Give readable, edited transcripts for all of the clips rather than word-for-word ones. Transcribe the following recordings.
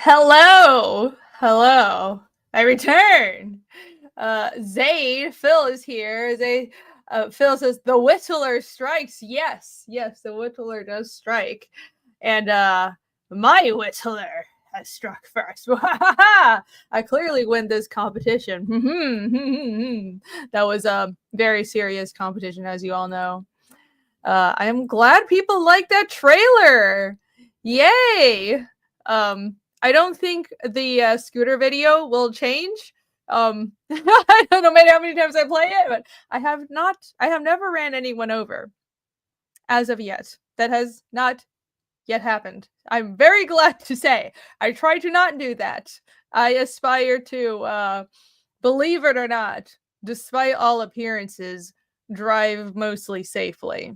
Hello, hello. I return. Phil is here. Phil says the Whittler strikes. Yes, the Whittler does strike, and my Whittler has struck first. I clearly win this competition. That was a very serious competition, as you all know. I am glad people like that trailer. Yay! I don't think the scooter video will change. I don't know how many times I play it, but I have never ran anyone over as of yet. That has not yet happened. I'm very glad to say. I try to not do that. I aspire to, believe it or not, despite all appearances, drive mostly safely.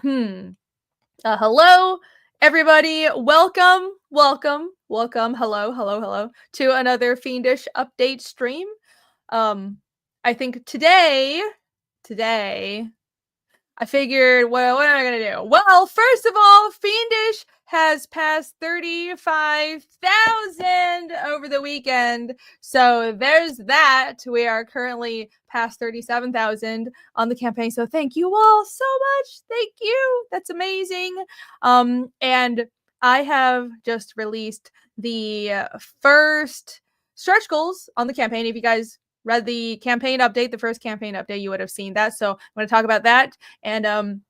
Hello, everybody. Welcome. Hello to another Fiendish update stream. I think today, I figured, well, what am I gonna do? Well, first of all, Fiendish has passed 35,000 over the weekend. So there's that. We are currently past 37,000 on the campaign. So thank you all so much. Thank you. That's amazing. And I have just released the first stretch goals on the campaign. If you guys read the campaign update, the first campaign update, you would have seen that. So I'm going to talk about that. And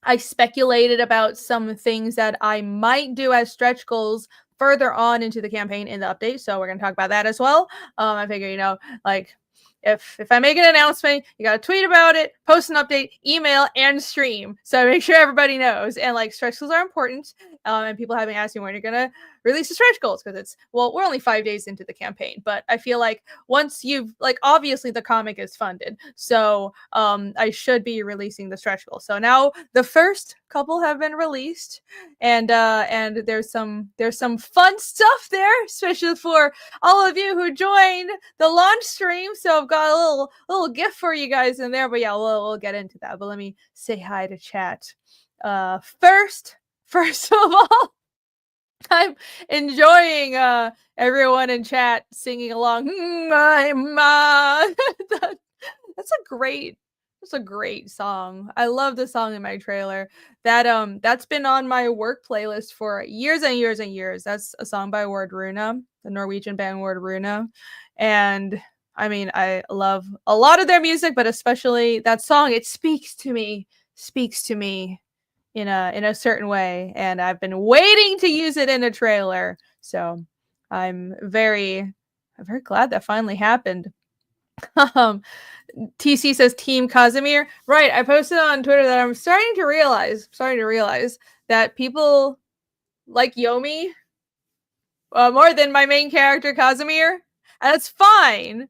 I speculated about some things that I might do as stretch goals further on into the campaign in the update. So we're going to talk about that as well. I figure, like, if I make an announcement, you got to tweet about it, post an update, email, and stream. So make sure everybody knows. And like stretch goals are important. And people have been asking when you're gonna release the stretch goals because we're only 5 days into the campaign. But I feel like once you've obviously the comic is funded, so I should be releasing the stretch goals. So now the first couple have been released, and there's some fun stuff there, especially for all of you who joined the launch stream. So I've got a little gift for you guys in there. But yeah, we'll get into that. But let me say hi to chat. First of all, I'm enjoying everyone in chat singing along. That's a great song. I love the song in my trailer. That's been on my work playlist for years and years and years. That's a song by Wordruna, the Norwegian band Wordruna. And I mean, I love a lot of their music, but especially that song. It speaks to me in a certain way, and I've been waiting to use it in a trailer. So I'm very glad that finally happened. TC says Team Casimir. Right, I posted on Twitter that I'm starting to realize that people like Yomi more than my main character Casimir. And that's fine.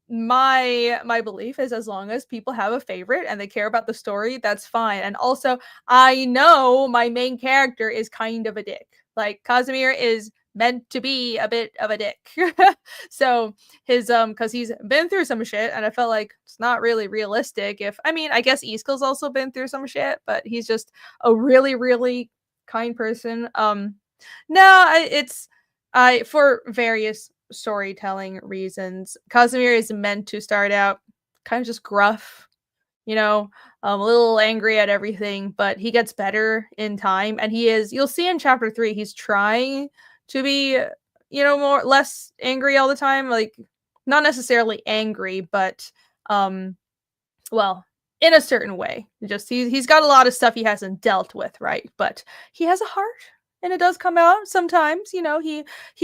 My belief is as long as people have a favorite and they care about the story, that's fine. And also, I know my main character is kind of a dick. Like Casimir is meant to be a bit of a dick. So his because he's been through some shit, and I felt like it's not really realistic. I guess Iskall's also been through some shit, but he's just a really, really kind person. I for various storytelling reasons, Casimir is meant to start out kind of just gruff, a little angry at everything, but he gets better in time, and you'll see in chapter 3, he's trying to be, less angry all the time, like not necessarily angry, but well, in a certain way. Just he's got a lot of stuff he hasn't dealt with, right? But he has a heart, and it does come out sometimes. He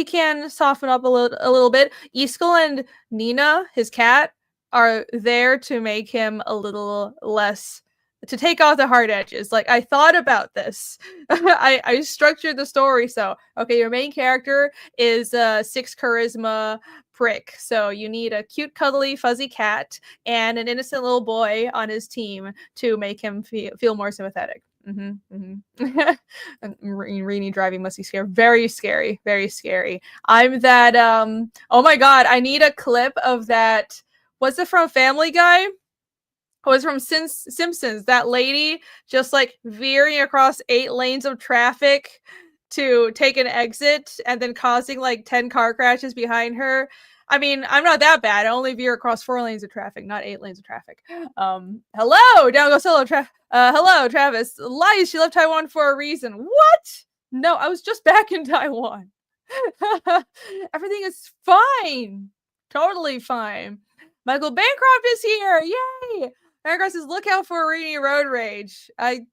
can soften up a little bit. Iskall and Nina, his cat, are there to make him a little less, to take off the hard edges. Like, I thought about this. I structured the story so, okay, your main character is a 6 charisma prick, so you need a cute, cuddly, fuzzy cat and an innocent little boy on his team to make him feel more sympathetic. Rini driving must be scary. Very scary. Very scary. I'm that, oh my god, I need a clip of that. What's it from, Family Guy? Oh, it's from Simpsons. That lady just like veering across 8 lanes of traffic to take an exit and then causing like 10 car crashes behind her. I mean, I'm not that bad. I only veer across 4 lanes of traffic, not 8 lanes of traffic. Hello, down go solo. Hello, Travis. Lies. She left Taiwan for a reason. What? No, I was just back in Taiwan. Everything is fine. Totally fine. Michael Bancroft is here. Yay! Bancroft says, "Look out for Rini road rage." I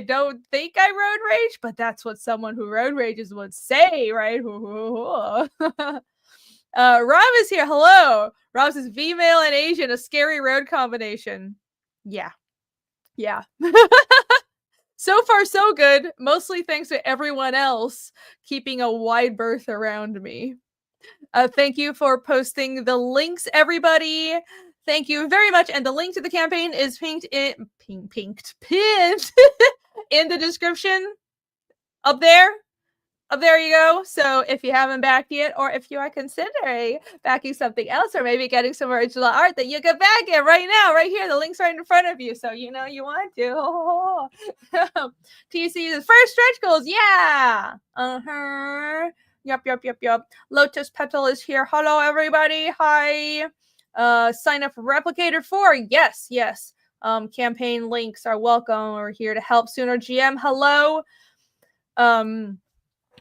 don't think I road rage, but that's what someone who road rages would say, right? Rob is here. Hello. Rob says, "Female and Asian, a scary road combination." Yeah. So far, so good. Mostly thanks to everyone else keeping a wide berth around me. Thank you for posting the links, everybody. Thank you very much. And the link to the campaign is pinned in the description. Up there. There you go. So if you haven't backed yet, or if you are considering backing something else, or maybe getting some original art, that you can back it right now, right here. The link's right in front of you. So you know you want to. TC's first stretch goals. Yeah. Yup. Lotus Petal is here. Hello, everybody. Hi. Sign up for Replicator 4. Yes. Campaign links are welcome. We're here to help Sooner GM. Hello.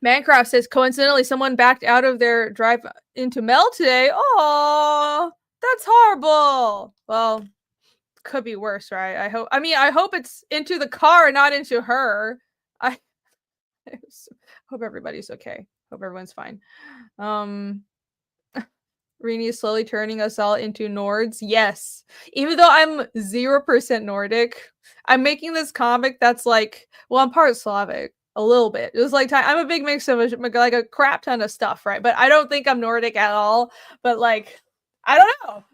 Mancroft says, coincidentally, someone backed out of their drive into Mel today. Oh, that's horrible. Well, could be worse, right? I hope it's into the car and not into her. I hope everybody's okay. Hope everyone's fine. Rini is slowly turning us all into Nords. Yes. Even though I'm 0% Nordic, I'm making this comic that's like, well, I'm part Slavic. A little bit. It was like I'm a big mix of like a crap ton of stuff, right? But I don't think I'm Nordic at all. But like, I don't know.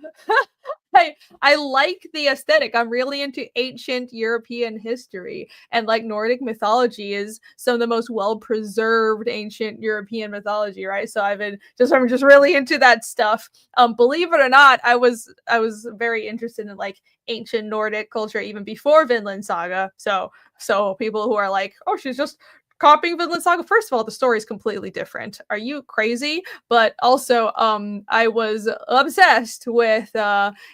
I like the aesthetic. I'm really into ancient European history, and like Nordic mythology is some of the most well-preserved ancient European mythology, right? So I'm just really into that stuff. Believe it or not, I was very interested in like ancient Nordic culture even before Vinland Saga. So people who are like, oh, she's just copying Vinland Saga. First of all, the story is completely different. Are you crazy? But also, I was obsessed with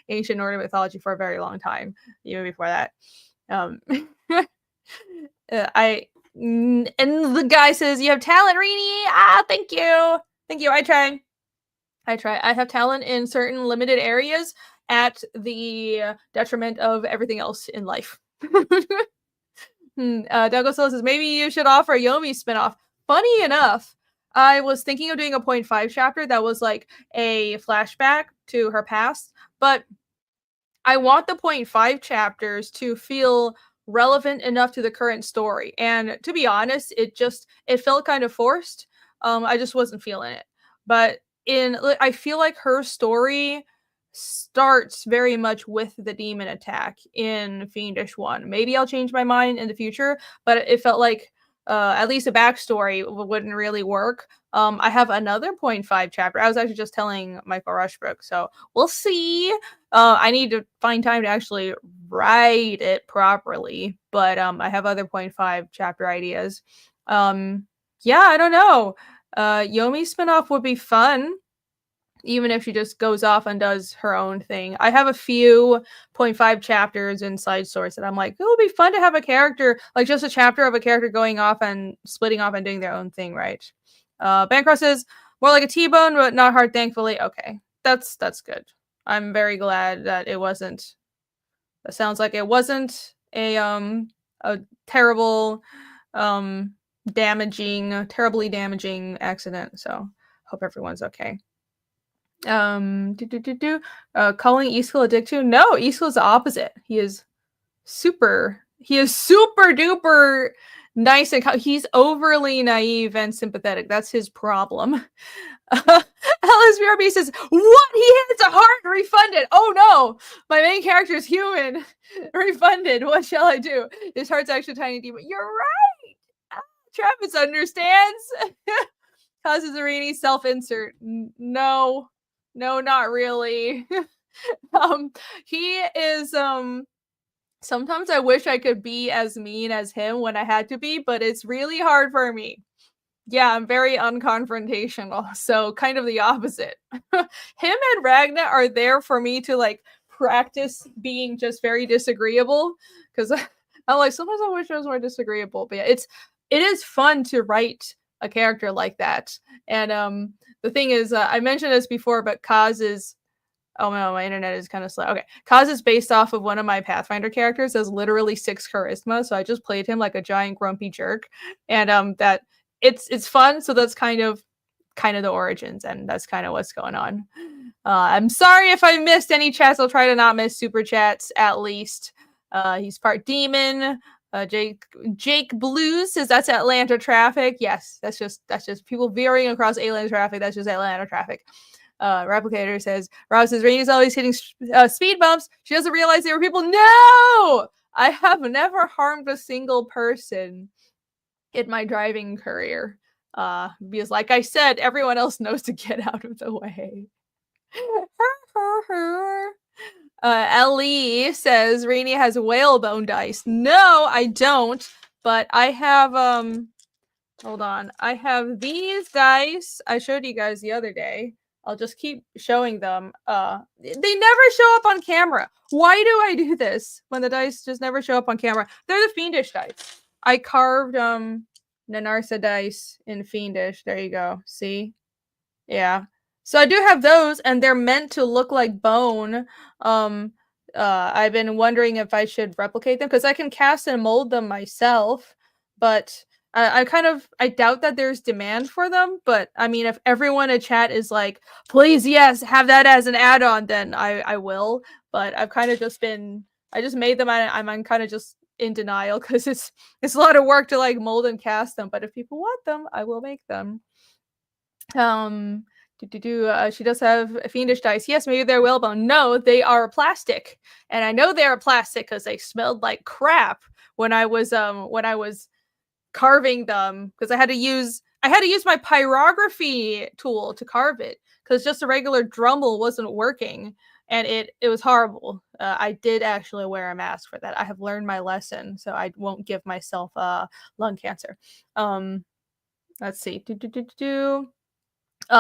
ancient Nordic mythology for a very long time, even before that. And the guy says, "You have talent, Rini." Thank you. I try. I have talent in certain limited areas at the detriment of everything else in life. Douglas says, maybe you should offer a Yomi spinoff. Funny enough, I was thinking of doing a 0.5 chapter that was like a flashback to her past, but I want the 0.5 chapters to feel relevant enough to the current story. And to be honest, it felt kind of forced. I just wasn't feeling it. But I feel like her story starts very much with the demon attack in Fiendish 1. Maybe I'll change my mind in the future, but it felt like at least a backstory wouldn't really work. I have another 0.5 chapter. I was actually just telling Michael Rushbrook, so we'll see. I need to find time to actually write it properly, but I have other 0.5 chapter ideas. Yeah, I don't know. Yomi spinoff would be fun, even if she just goes off and does her own thing. I have a few 0.5 chapters in side stories that I'm like, it would be fun to have a character, like just a chapter of a character going off and splitting off and doing their own thing, right? Bancroft says, more like a T-bone, but not hard, thankfully. Okay, that's good. I'm very glad that it wasn't. That sounds like it wasn't a terrible, terribly damaging accident. So hope everyone's okay. Calling Easkill a dick too? No, Easkill's the opposite. He is super duper nice and he's overly naive and sympathetic. That's his problem. Alice BRB says, what? He hits a heart refunded. Oh no, my main character is human. Refunded. What shall I do? His heart's actually tiny demon. You're right. Travis understands. Causes Irini self-insert. No, not really. He is sometimes I wish I could be as mean as him when I had to be, but it's really hard for me. Yeah, I'm very unconfrontational, so kind of the opposite. Him and Ragna are there for me to like practice being just very disagreeable because I'm like sometimes I wish I was more disagreeable, but yeah, it is fun to write a character like that. And the thing is, I mentioned this before, but Kaz is oh no, my internet is kind of slow. Okay, Kaz is based off of one of my Pathfinder characters. Has literally 6 charisma, so I just played him like a giant grumpy jerk, and that it's fun. So that's kind of the origins, and that's kind of what's going on. I'm sorry if I missed any chats. I'll try to not miss super chats at least. He's part demon. Jake Blues says that's Atlanta traffic. Yes, that's just people veering across alien traffic. That's just Atlanta traffic. Replicator says, Rob says, Rainey's always hitting speed bumps. She doesn't realize they were people. No! I have never harmed a single person in my driving career. Because like I said, everyone else knows to get out of the way. Ellie says, Rainey has whalebone dice. No, I don't. But I have, hold on. I have these dice. I showed you guys the other day. I'll just keep showing them. They never show up on camera. Why do I do this when the dice just never show up on camera? They're the Fiendish dice. I carved Nanarsa dice in Fiendish. There you go. See? Yeah. So I do have those, and they're meant to look like bone. I've been wondering if I should replicate them because I can cast and mold them myself, but I doubt that there's demand for them. But I mean, if everyone in chat is like, please, yes, have that as an add-on, then I will. But I've kind of just been, I just made them. I'm kind of just in denial because it's a lot of work to like mold and cast them. But if people want them, I will make them. She does have a Fiendish dice. Yes, maybe they're whalebone. No, they are plastic, and I know they are plastic because they smelled like crap when I was carving them because I had to use my pyrography tool to carve it because just a regular Dremel wasn't working, and it was horrible. I did actually wear a mask for that. I have learned my lesson, so I won't give myself lung cancer. Let's see.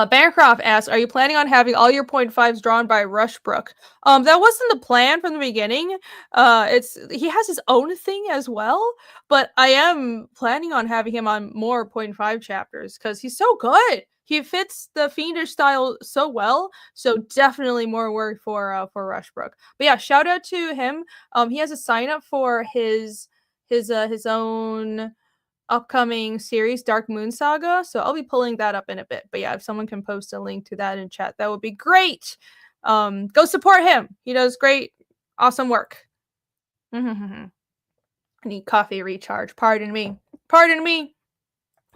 Bancroft asks, "Are you planning on having all your 0.5s drawn by Rushbrook?" That wasn't the plan from the beginning. He has his own thing as well, but I am planning on having him on more 0.5 chapters because he's so good. He fits the Fiendish style so well. So definitely more work for Rushbrook. But yeah, shout out to him. He has a sign up for his own upcoming series, Dark Moon Saga. So I'll be pulling that up in a bit. But yeah, if someone can post a link to that in chat, that would be great. Go support him. He does great, awesome work. I need coffee recharge. Pardon me. Pardon me.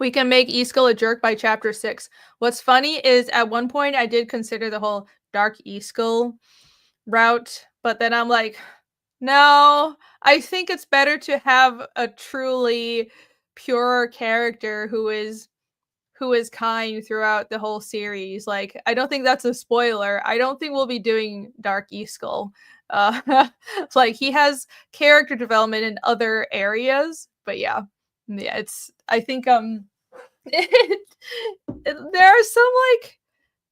We can make Easkell a jerk by chapter 6. What's funny is at one point I did consider the whole Dark Easkell route, but then I'm like, no, I think it's better to have a truly pure character who is kind throughout the whole series. Like, I don't think that's a spoiler. I don't think we'll be doing Dark Easkell. Like he has character development in other areas, but yeah, it's. I think there are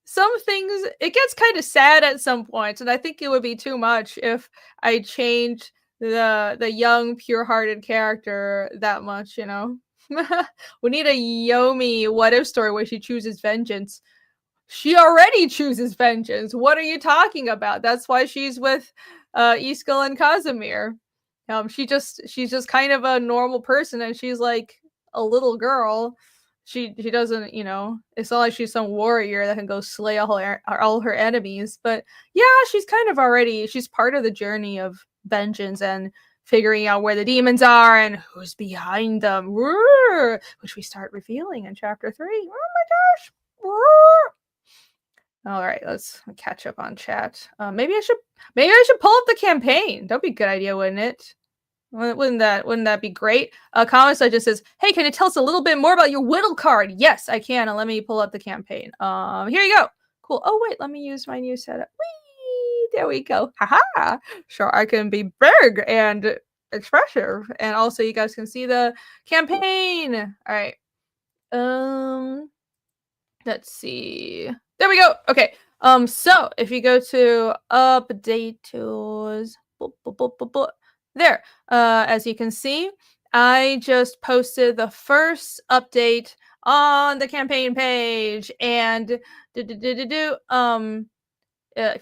some things. It gets kind of sad at some points, and I think it would be too much if I changed the young, pure-hearted character that much. You know. We need a Yomi what if story where she chooses vengeance. She already chooses vengeance. What are you talking about? That's why she's with Iskal and Casimir. She's just kind of a normal person, and she's like a little girl. She doesn't, it's not like she's some warrior that can go slay all her enemies. But yeah, she's part of the journey of vengeance and figuring out where the demons are and who's behind them, which we start revealing in chapter 3. Oh my gosh. All right, let's catch up on chat. Maybe I should pull up the campaign. That'd be a good idea, wouldn't it? Wouldn't that be great? Comment just says, "Hey, can you tell us a little bit more about your whittle card?" Yes, I can. And let me pull up the campaign. Here you go. Cool. Oh wait, let me use my new setup. Whee! There we go. Haha. Sure, I can be big and expressive, and also you guys can see the campaign. All right. Let's see. There we go. Okay. So if you go to update tools, there. As you can see, I just posted the first update on the campaign page, and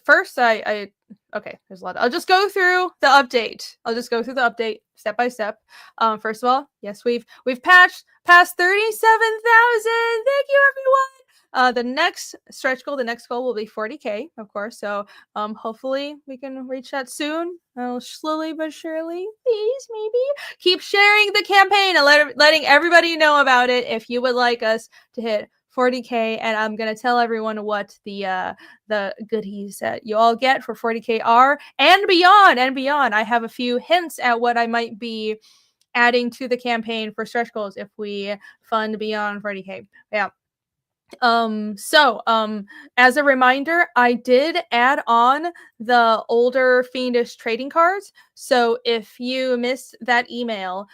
first I okay, there's a lot. I'll just go through the update. I'll just go through the update step by step. First of all, yes, we've patched past 37,000. Thank you, everyone. The next stretch goal, the next goal will be 40K, of course. So hopefully we can reach that soon. Slowly but surely, please, maybe keep sharing the campaign and letting everybody know about it if you would like us to hit 40K. And I'm gonna tell everyone what the goodies that you all get for 40K are, and beyond, and beyond. I have a few hints at what I might be adding to the campaign for stretch goals if we fund beyond 40K. Yeah. As a reminder, I did add on the older Fiendish trading cards. So if you missed that email,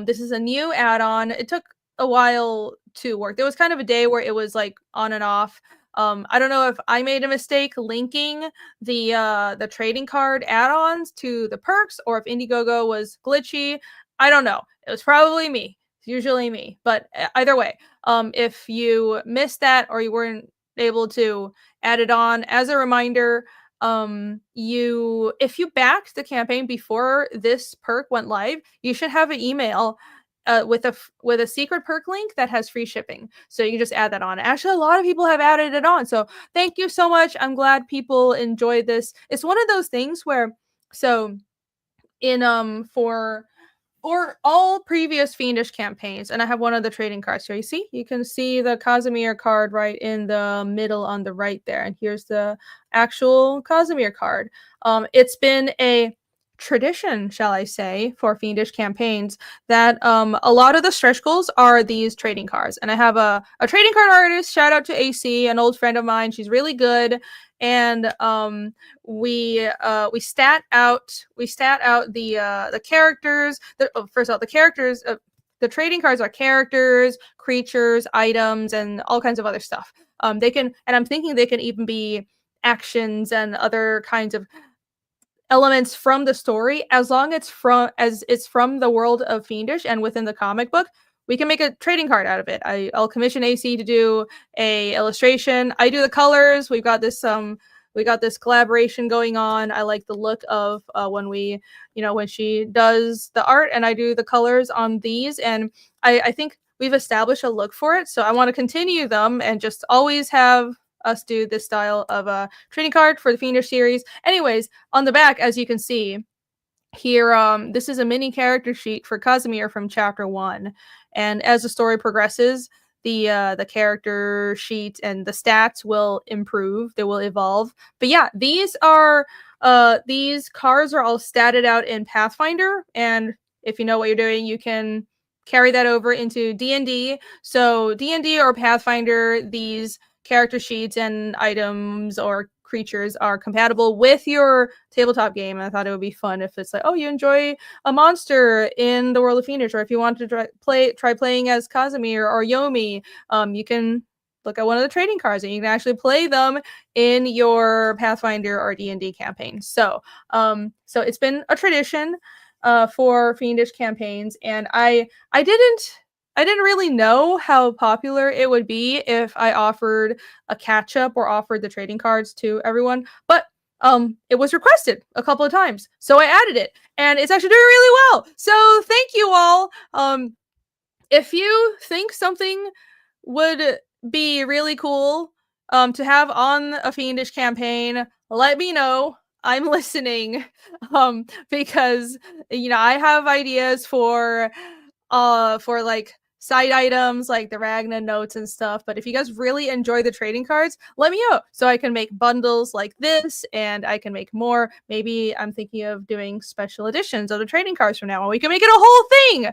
this is a new add-on. It took a while to work. There was kind of a day where it was like on and off. I don't know if I made a mistake linking the trading card add-ons to the perks, or if Indiegogo was glitchy. I don't know. It was probably me. It's usually me. But either way, if you missed that or you weren't able to add it on, as a reminder, if you backed the campaign before this perk went live, you should have an email with a secret perk link that has free shipping. So you can just add that on. Actually, a lot of people have added it on. So thank you so much. I'm glad people enjoyed this. It's one of those things where, so in for all previous Fiendish campaigns, and I have one of the trading cards here. You can see the Casimir card right in the middle on the right there, and here's the actual Casimir card. It's been a tradition, shall I say, for Fiendish campaigns that a lot of the stretch goals are these trading cards. And I have a trading card artist, shout out to AC, an old friend of mine. She's really good. And we stat out the characters. First of all, the characters. The trading cards are characters, creatures, items, and all kinds of other stuff. They can, and I'm thinking they can even be actions and other kinds of elements from the story, as long as it's from the world of Fiendish and within the comic book. We can make a trading card out of it. I'll commission AC to do a illustration. I do the colors. We've got this collaboration going on. I like the look of when she does the art and I do the colors on these, and I think we've established a look for it. So I want to continue them and just always have us do this style of a trading card for the Fiendish series. Anyways, on the back, as you can see here, this is a mini character sheet for Casimir from chapter 1. And as the story progresses, the character sheet and the stats will improve. They will evolve. But yeah, these cards are all statted out in Pathfinder, and if you know what you're doing, you can carry that over into D&D. So D&D or Pathfinder, these character sheets and items or creatures are compatible with your tabletop game. I thought it would be fun if it's like, oh, you enjoy a monster in the world of Fiendish, or if you want to try playing as Casimir or Yomi, you can look at one of the trading cards and you can actually play them in your Pathfinder or D&D campaign. So it's been a tradition for Fiendish campaigns, and I didn't really know how popular it would be if I offered a catch-up or offered the trading cards to everyone, but it was requested a couple of times, so I added it, and it's actually doing really well. So thank you all. If you think something would be really cool to have on a Fiendish campaign, let me know. I'm listening, because I have ideas for like side items like the Ragna notes and stuff. But if you guys really enjoy the trading cards, let me know so I can make bundles like this, and I can make more. Maybe I'm thinking of doing special editions of the trading cards from now on. We can make it a whole thing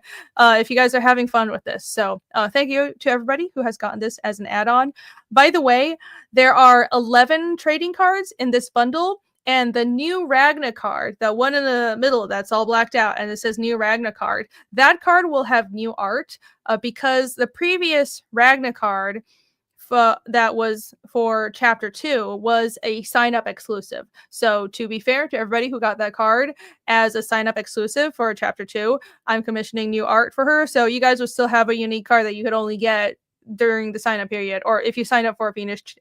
if you guys are having fun with this. So thank you to everybody who has gotten this as an add-on. By the way, there are 11 trading cards in this bundle, And the new Ragna card, the one in the middle that's all blacked out and it says new Ragna card, that card will have new art because the previous Ragna card that was for chapter 2 was a sign up exclusive. So to be fair to everybody who got that card as a sign up exclusive for chapter 2, I'm commissioning new art for her. So you guys will still have a unique card that you could only get during the sign up period, or if you sign up for Fiendish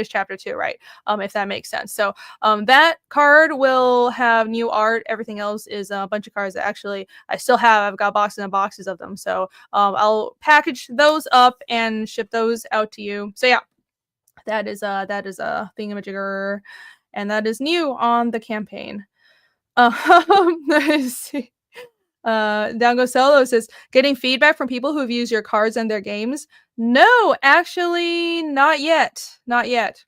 chapter 2, right? If that makes sense. So that card will have new art. Everything else is a bunch of cards that actually I still have. I've got boxes and boxes of them. So I'll package those up and ship those out to you. So yeah, that is a thingamajigger, and that is new on the campaign. Let's see. Dango Solo says, getting feedback from people who've used your cards and their games. No, actually, not yet. Not yet.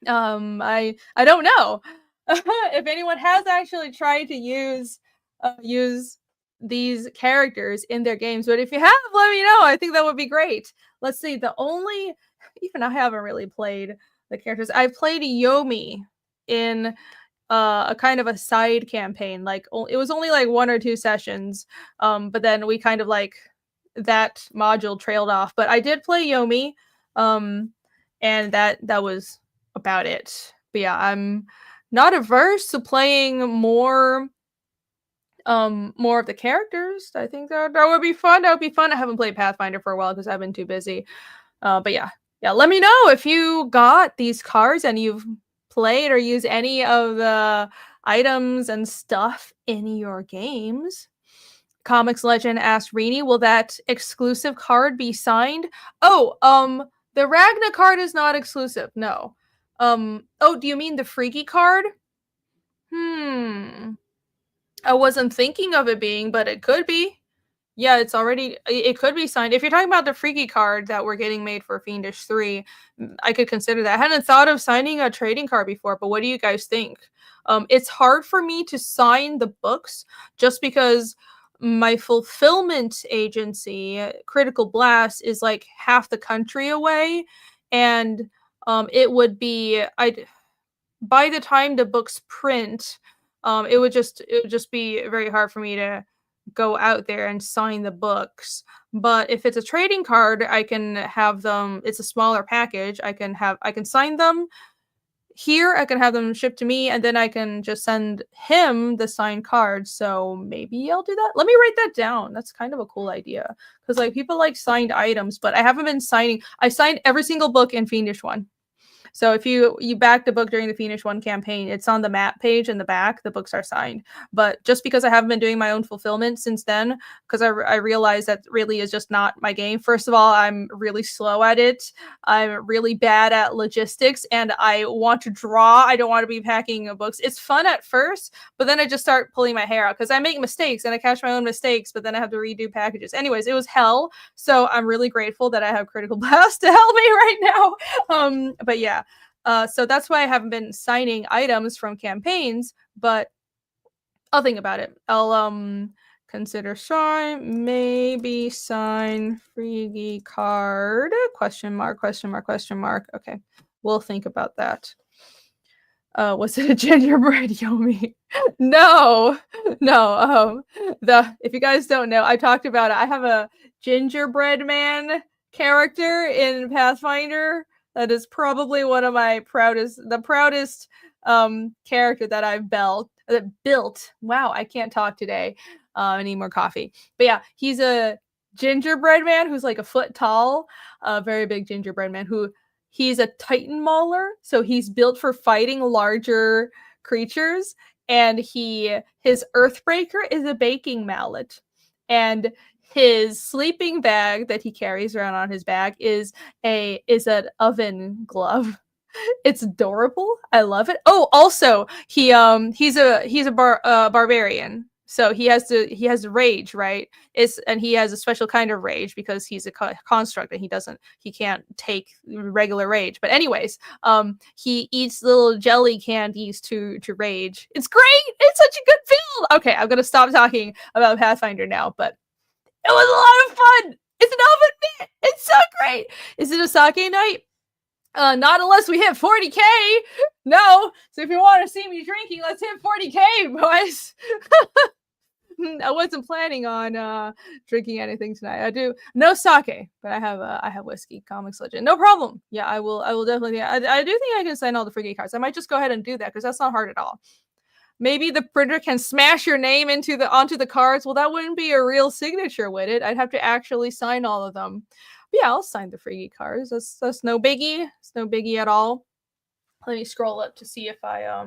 I don't know if anyone has actually tried to use these characters in their games, but if you have, let me know. I think that would be great. Let's see. Even I haven't really played the characters. I've played Yomi in a kind of a side campaign. Like it was only like 1 or 2 sessions, but then we kind of like that module trailed off. But I did play Yomi, and that was about it. But yeah, I'm not averse to playing more of the characters. I think that would be fun. That would be fun. I haven't played Pathfinder for a while because I've been too busy. But yeah, let me know if you got these cards and you've played or used any of the items and stuff in your games. Comics Legend asked Rini, will that exclusive card be signed? Oh, the Ragna card is not exclusive. No. Oh, do you mean the Freaky card? I wasn't thinking of it being, but it could be. Yeah, it could be signed. If you're talking about the Freaky card that we're getting made for Fiendish 3, I could consider that. I hadn't thought of signing a trading card before, but what do you guys think? It's hard for me to sign the books just because my fulfillment agency, Critical Blast, is like half the country away, and it would be by the time the books print, it would just be very hard for me to go out there and sign the books. But if it's a trading card, I can have them. It's a smaller package. I can sign them here. I can have them shipped to me, and then I can just send him the signed card. So maybe I'll do that. Let me write that down. That's kind of a cool idea because like people like signed items, but I haven't been signing. I signed every single book in Fiendish 1. So if you back the book during the Fiendish 1 campaign, it's on the map page in the back. The books are signed. But just because I haven't been doing my own fulfillment since then, because I realized that really is just not my game. First of all, I'm really slow at it. I'm really bad at logistics, and I want to draw. I don't want to be packing books. It's fun at first, but then I just start pulling my hair out because I make mistakes and I catch my own mistakes, but then I have to redo packages. Anyways, it was hell. So I'm really grateful that I have Critical Blast to help me right now. But yeah. So that's why I haven't been signing items from campaigns, but I'll think about it. I'll consider maybe sign Freaky card, question mark. Okay, we'll think about that. Was it a gingerbread Yomi? No. If you guys don't know, I talked about it. I have a gingerbread man character in Pathfinder. That is probably one of my proudest character that I've built. Wow, I can't talk today. I need more coffee. But yeah, he's a gingerbread man who's like a foot tall, a very big gingerbread man he's a Titan Mauler, so he's built for fighting larger creatures, and his Earthbreaker is a baking mallet, and his sleeping bag that he carries around on his back is an oven glove. It's adorable. I love it. Oh, also he's a barbarian. So he has rage, right? And he has a special kind of rage because he's a construct and he can't take regular rage. But anyways, he eats little jelly candies to rage. It's great. It's such a good feel. Okay, I'm gonna stop talking about Pathfinder now, but it was a lot of fun. It's an oven mitt. It's so great. Is it a sake night? Not unless we hit 40K. No. So if you want to see me drinking, let's hit 40K, boys. I wasn't planning on drinking anything tonight. I do no sake, but I have whiskey. Comics Legend, no problem. Yeah, I will definitely. I do think I can sign all the free cards. I might just go ahead and do that because that's not hard at all. Maybe the printer can smash your name onto the cards. Well, that wouldn't be a real signature, would it? I'd have to actually sign all of them. But yeah, I'll sign the free cards. That's no biggie. It's no biggie at all. Let me scroll up to see if I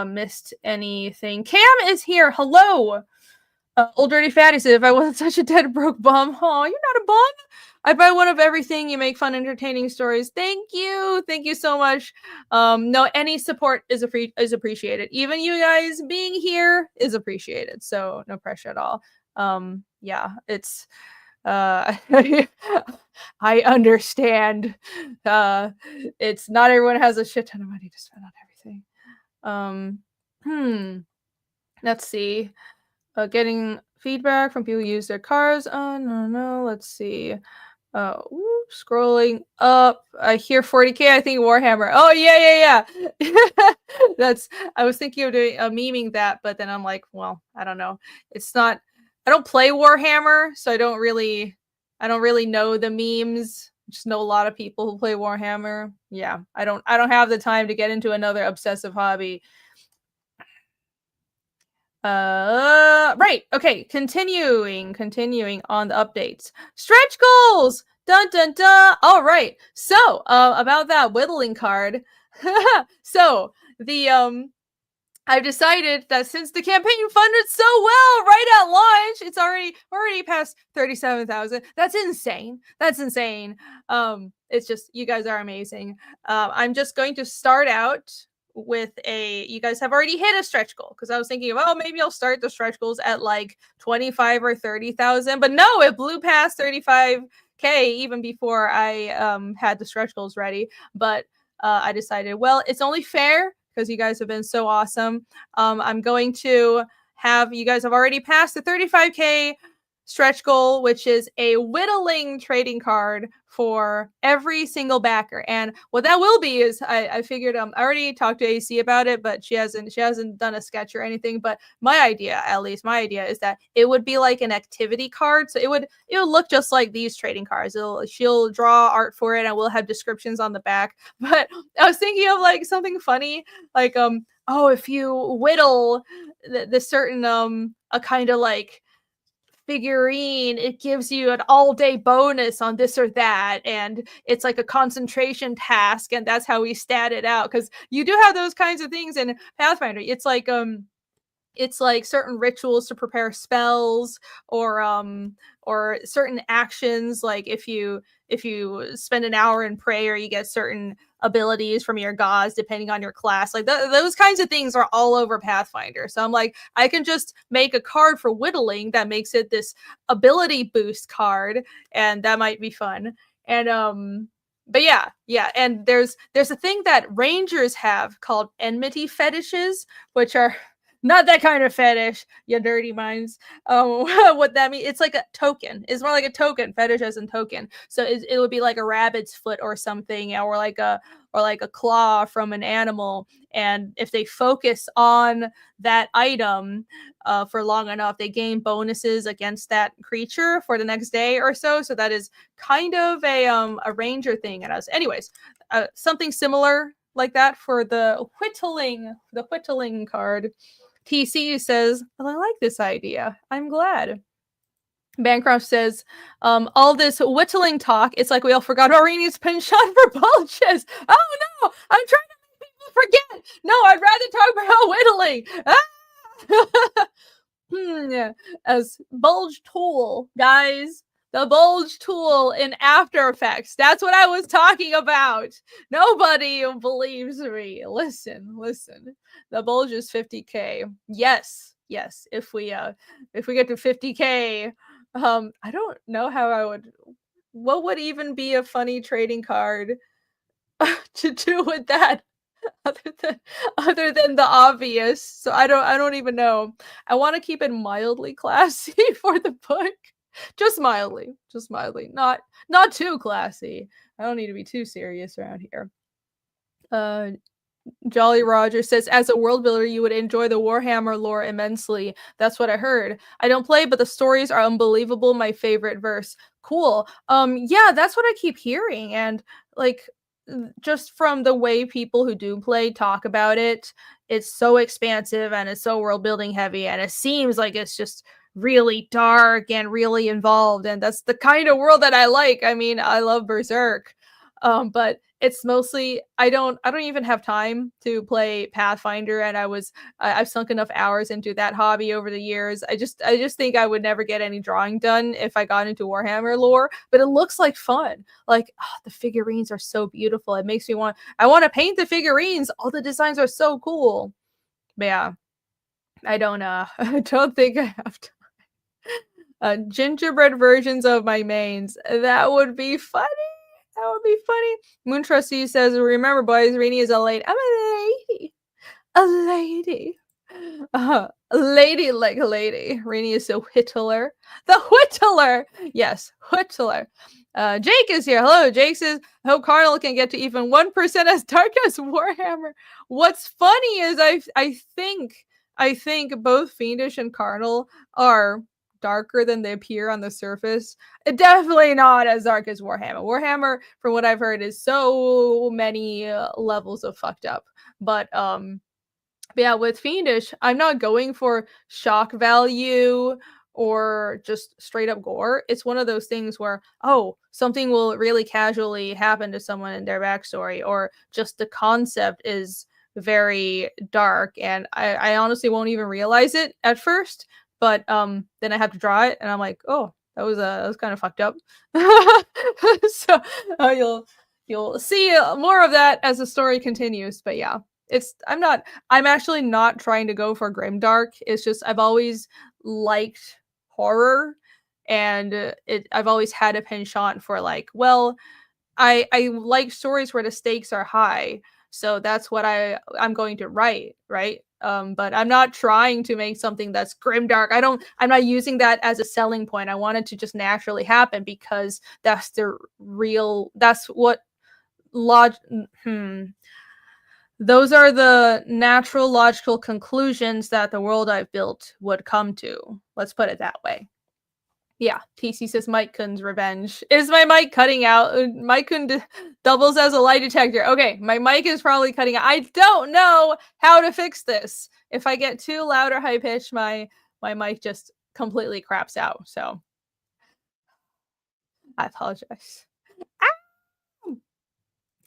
missed anything. Cam is here. Hello. Old Dirty Fatty said, if I wasn't such a dead broke bum, oh, you're not a bum. I buy one of everything. You make fun, entertaining stories. Thank you so much. No, any support is appreciated. Even you guys being here is appreciated. So no pressure at all. Yeah, it's I understand. It's not everyone has a shit ton of money to spend on everything. Let's see. Getting feedback from people who use their cars. Oh, no. Let's see. Scrolling up. I hear 40K. I think Warhammer. Oh, yeah. I was thinking of doing memeing that, but then I'm like, well, I don't know. It's not. I don't play Warhammer, so I don't really know the memes. I just know a lot of people who play Warhammer. Yeah, I don't have the time to get into another obsessive hobby. Right. Okay. Continuing on the updates. Stretch goals. Dun dun dun. All right. So, about that whittling card. So the I've decided that since the campaign funded so well right at launch, it's already past 37,000. That's insane. It's just, you guys are amazing. I'm just going to start out with you guys have already hit a stretch goal, because I was thinking, oh, maybe I'll start the stretch goals at like 25 or 30,000, but no, it blew past 35K even before I had the stretch goals ready. But I decided, well, it's only fair because you guys have been so awesome. I'm going to have, you guys have already passed the 35K stretch goal, which is a whittling trading card for every single backer. And what that will be is, I figured, I already talked to AC about it, but she hasn't done a sketch or anything. But my idea is that it would be like an activity card. So it would look just like these trading cards. She'll draw art for it and we'll have descriptions on the back. But I was thinking of like something funny, like if you whittle the certain a kind of like figurine, it gives you an all-day bonus on this or that, and it's like a concentration task, and that's how we stat it out, because you do have those kinds of things in Pathfinder. It's like certain rituals to prepare spells, or certain actions, like if you spend an hour in prayer, you get certain abilities from your gods depending on your class. Like those kinds of things are all over Pathfinder. So I'm like, I can just make a card for whittling that makes it this ability boost card, and that might be fun. And but yeah, and there's a thing that rangers have called enmity fetishes, which are not that kind of fetish, you dirty minds. What that means, it's like a token. It's more like a token, fetish as in token. So it would be like a rabbit's foot or something, or like a claw from an animal. And if they focus on that item for long enough, they gain bonuses against that creature for the next day or so. So that is kind of a ranger thing. And anyways, something similar like that for the whittling card. TC says, well, I like this idea. I'm glad. Bancroft says, all this whittling talk, it's like we all forgot about Rainey's penchant for bulges. Oh no, I'm trying to make people forget. No, I'd rather talk about whittling. Yeah. As bulge tool, guys. The bulge tool in After Effects. That's what I was talking about. Nobody believes me. Listen. The bulge is 50K. Yes. If we get to 50K, I don't know how what would even be a funny trading card to do with that other than the obvious. So I don't even know. I want to keep it mildly classy for the book. Just mildly, just mildly. Not too classy. I don't need to be too serious around here. Uh Jolly Roger says, as a world builder, you would enjoy the Warhammer lore immensely. That's what I heard. I don't play, but the stories are unbelievable. My favorite verse. Cool. Yeah, that's what I keep hearing. And like just from the way people who do play talk about it, it's so expansive and it's so world building heavy, and it seems like it's just really dark and really involved. And that's the kind of world that I like. I mean, I love Berserk. But it's mostly I don't even have time to play Pathfinder, and I've sunk enough hours into that hobby over the years. I just think I would never get any drawing done if I got into Warhammer lore, but it looks like fun. Like the figurines are so beautiful. It makes me I want to paint the figurines. All the designs are so cool. But yeah, I don't I don't think I have to. Gingerbread versions of my mains. That would be funny. That would be funny. Moon Trustee says, remember, boys, Rainy is a lady. I'm a lady. A lady. A lady like a lady. Rainy is so Whittler. The Whittler! Yes, Whittler. Jake is here. Hello. Jake says, I hope Carnal can get to even 1% as dark as Warhammer. What's funny is I think both Fiendish and Carnal are darker than they appear on the surface. Definitely not as dark as Warhammer. Warhammer, from what I've heard, is so many levels of fucked up. But yeah, with Fiendish, I'm not going for shock value or just straight up gore. It's one of those things where, oh, something will really casually happen to someone in their backstory, or just the concept is very dark, and I honestly won't even realize it at first. But then I have to draw it, and I'm like, oh, that was kind of fucked up. So you'll see more of that as the story continues. But yeah, I'm actually not trying to go for grimdark. It's just I've always liked horror, and I've always had a penchant for like, well, I like stories where the stakes are high, so that's what I'm going to write, right? But I'm not trying to make something that's grimdark. I'm not using that as a selling point. I want it to just naturally happen because that's what log those are the natural logical conclusions that the world I've built would come to. Let's put it that way. Yeah, TC says Mike Kun's revenge. Is my mic cutting out? Mike Kun doubles as a lie detector. Okay, my mic is probably cutting out. I don't know how to fix this. If I get too loud or high pitched, my mic just completely craps out. So I apologize.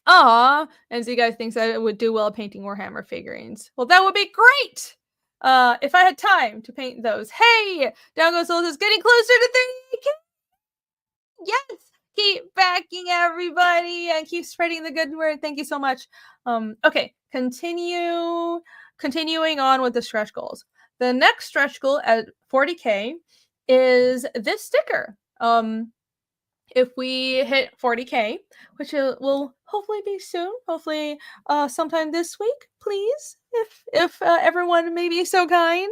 Aw, and Z guy thinks I would do well painting Warhammer figurines. Well, that would be great. If I had time to paint those. Hey, Down Goes Souls is getting closer to 30K. Yes, keep backing everybody and keep spreading the good word. Thank you so much. Okay, continuing on with the stretch goals. The next stretch goal at 40K is this sticker. If we hit 40K, which will hopefully be soon, hopefully sometime this week, please, if everyone may be so kind,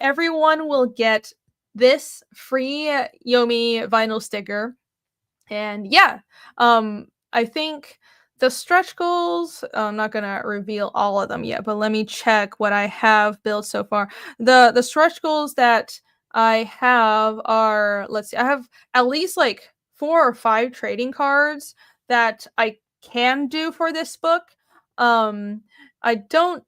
everyone will get this free Yomi vinyl sticker. And yeah, I think the stretch goals, I'm not gonna reveal all of them yet, but let me check what I have built so far. The stretch goals that I have are, let's see, I have at least like 4 or 5 trading cards that I can do for this book. I don't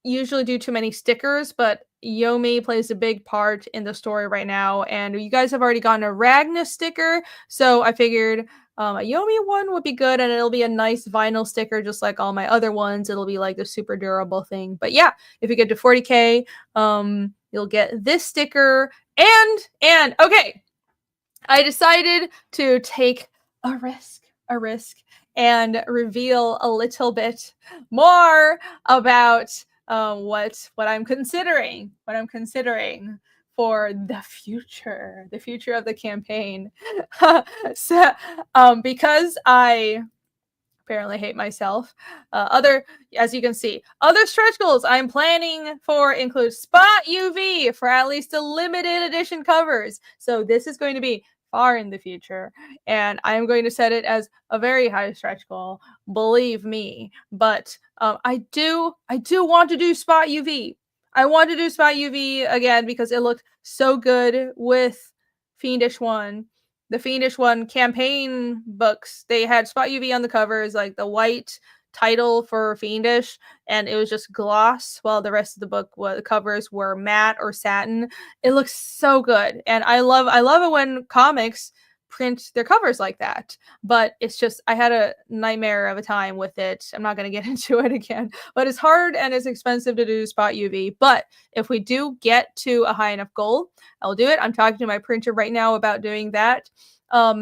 usually do too many stickers, but Yomi plays a big part in the story right now, and you guys have already gotten a Ragna sticker, so I figured a Yomi one would be good, and it'll be a nice vinyl sticker just like all my other ones. It'll be like the super durable thing. But yeah, if you get to 40K, you'll get this sticker, and okay, I decided to take a risk, and reveal a little bit more about what I'm considering for the future of the campaign. So, because I apparently hate myself. Other, as you can see, other stretch goals I'm planning for include Spot UV for at least the limited edition covers. So this is going to be far in the future, and I am going to set it as a very high stretch goal. Believe me. But I do want to do Spot UV. I want to do Spot UV again because it looked so good with Fiendish 1. The Fiendish 1 campaign books, they had Spot UV on the covers, like the white title for Fiendish, and it was just gloss, while the rest of the book the covers were matte or satin. It looks so good, and I love it when comics print their covers like that. But it's just, I had a nightmare of a time with it. I'm not going to get into it again, but it's hard and it's expensive to do Spot UV. But if we do get to a high enough goal, I'll do it. I'm talking to my printer right now about doing that. A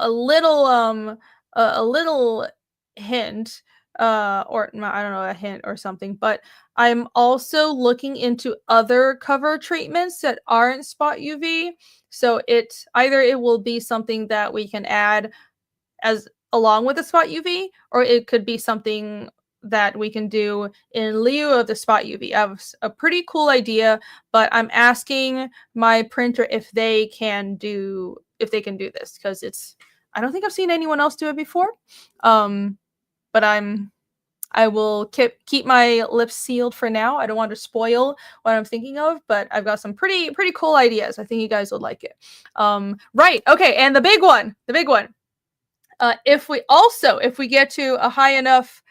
little hint, or I don't know, a hint or something, but I'm also looking into other cover treatments that aren't Spot UV. So it will be something that we can add as along with the Spot UV, or it could be something that we can do in lieu of the Spot UV. I have a pretty cool idea, but I'm asking my printer if they can do this, because I don't think I've seen anyone else do it before. But I will keep my lips sealed for now. I don't want to spoil what I'm thinking of, but I've got some pretty cool ideas. I think you guys would like it. Right. Okay. And the big one. If we get to a high enough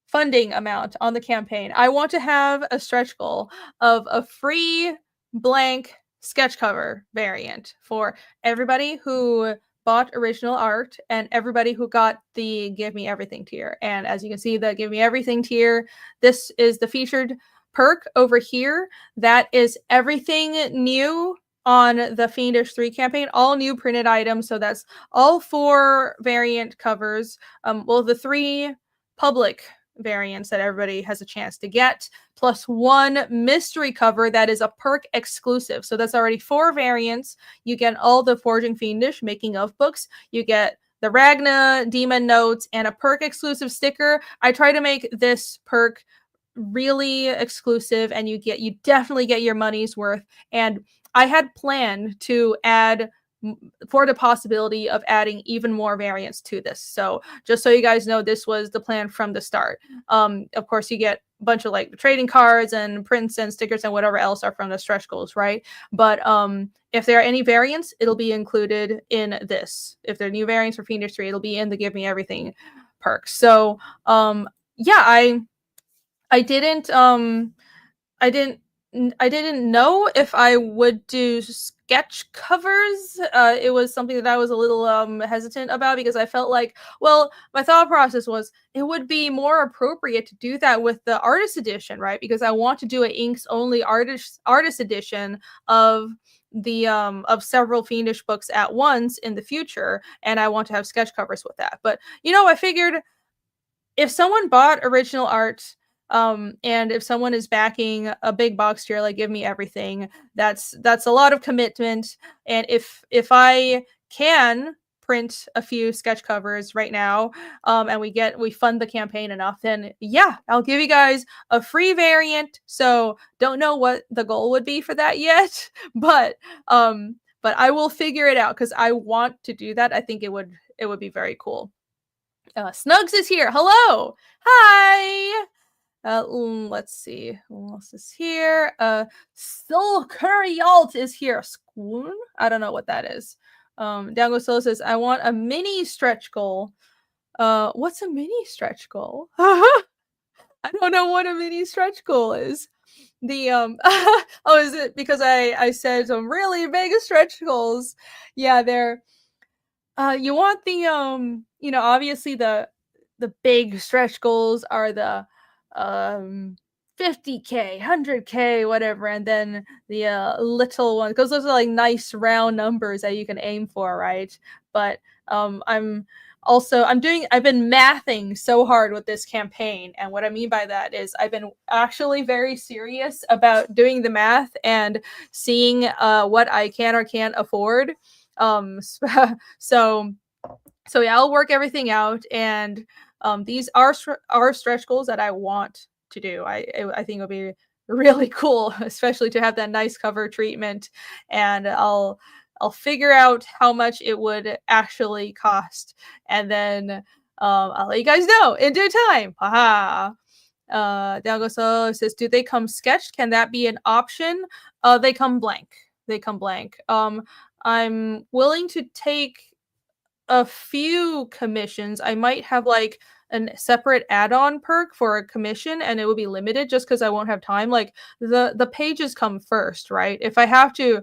funding amount on the campaign, I want to have a stretch goal of a free blank sketch cover variant for everybody who bought original art and everybody who got the Give Me Everything tier. And as you can see, the Give Me Everything tier, this is the featured perk over here. That is everything new on the Fiendish 3 campaign, all new printed items. So that's all 4 variant covers. The 3 public variants that everybody has a chance to get, plus 1 mystery cover that is a perk exclusive. So that's already 4 variants. You get all the Forging Fiendish making of books. You get the Ragna Demon Notes and a perk exclusive sticker. I try to make this perk really exclusive, and you definitely get your money's worth. And I had planned to add for the possibility of adding even more variants to this. So just so you guys know, this was the plan from the start. Of course, you get a bunch of like trading cards and prints and stickers and whatever else are from the stretch goals, right? But if there are any variants, it'll be included in this. If there are new variants for Fiendish 3, it'll be in the Give Me Everything perks. So yeah, I didn't know if I would do sketch covers. It was something that I was a little hesitant about, because I felt like, well, my thought process was it would be more appropriate to do that with the artist edition, right? Because I want to do an inks only artist edition of the of several Fiendish books at once in the future, and I want to have sketch covers with that. But I figured if someone bought original art, and if someone is backing a big box tier like Give Me Everything, that's a lot of commitment. And if I can print a few sketch covers right now, and we fund the campaign enough, then yeah, I'll give you guys a free variant. So don't know what the goal would be for that yet, but I will figure it out, because I want to do that. I think it would be very cool. Snugs is here. Hello. Hi. Let's see who else is here. Still Curry Alt is here. Squoon? I don't know what that is. Dango Solo says, I want a mini stretch goal. What's a mini stretch goal? I don't know what a mini stretch goal is. The oh, is it because I said some really big stretch goals? Yeah, they're you want the obviously the big stretch goals are the 50K, 100K, whatever, and then the little one, because those are like nice round numbers that you can aim for, right? But I've been mathing so hard with this campaign, and what I mean by that is I've been actually very serious about doing the math and seeing what I can or can't afford. So So yeah, I'll work everything out, and these are stretch goals that I want to do. I think it'll be really cool, especially to have that nice cover treatment, and I'll figure out how much it would actually cost, and then I'll let you guys know in due time. Haha. Dagoso says, do they come sketched? Can that be an option? They come blank. They come blank. I'm willing to take a few commissions. I might have like a separate add-on perk for a commission, and it will be limited just because I won't have time. Like the pages come first, right? If I have to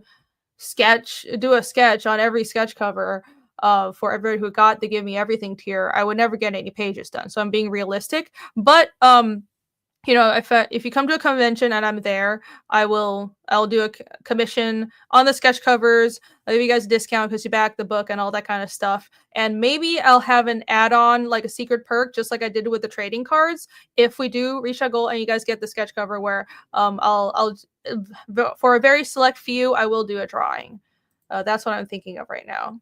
do a sketch on every sketch cover for everyone who got the Give Me Everything tier, I would never get any pages done. So I'm being realistic. But if you come to a convention and I'm there, I'll do a commission on the sketch covers. I'll give you guys a discount because you back the book and all that kind of stuff. And maybe I'll have an add-on, like a secret perk, just like I did with the trading cards. If we do reach that goal and you guys get the sketch cover, where I'll for a very select few, I will do a drawing. That's what I'm thinking of right now.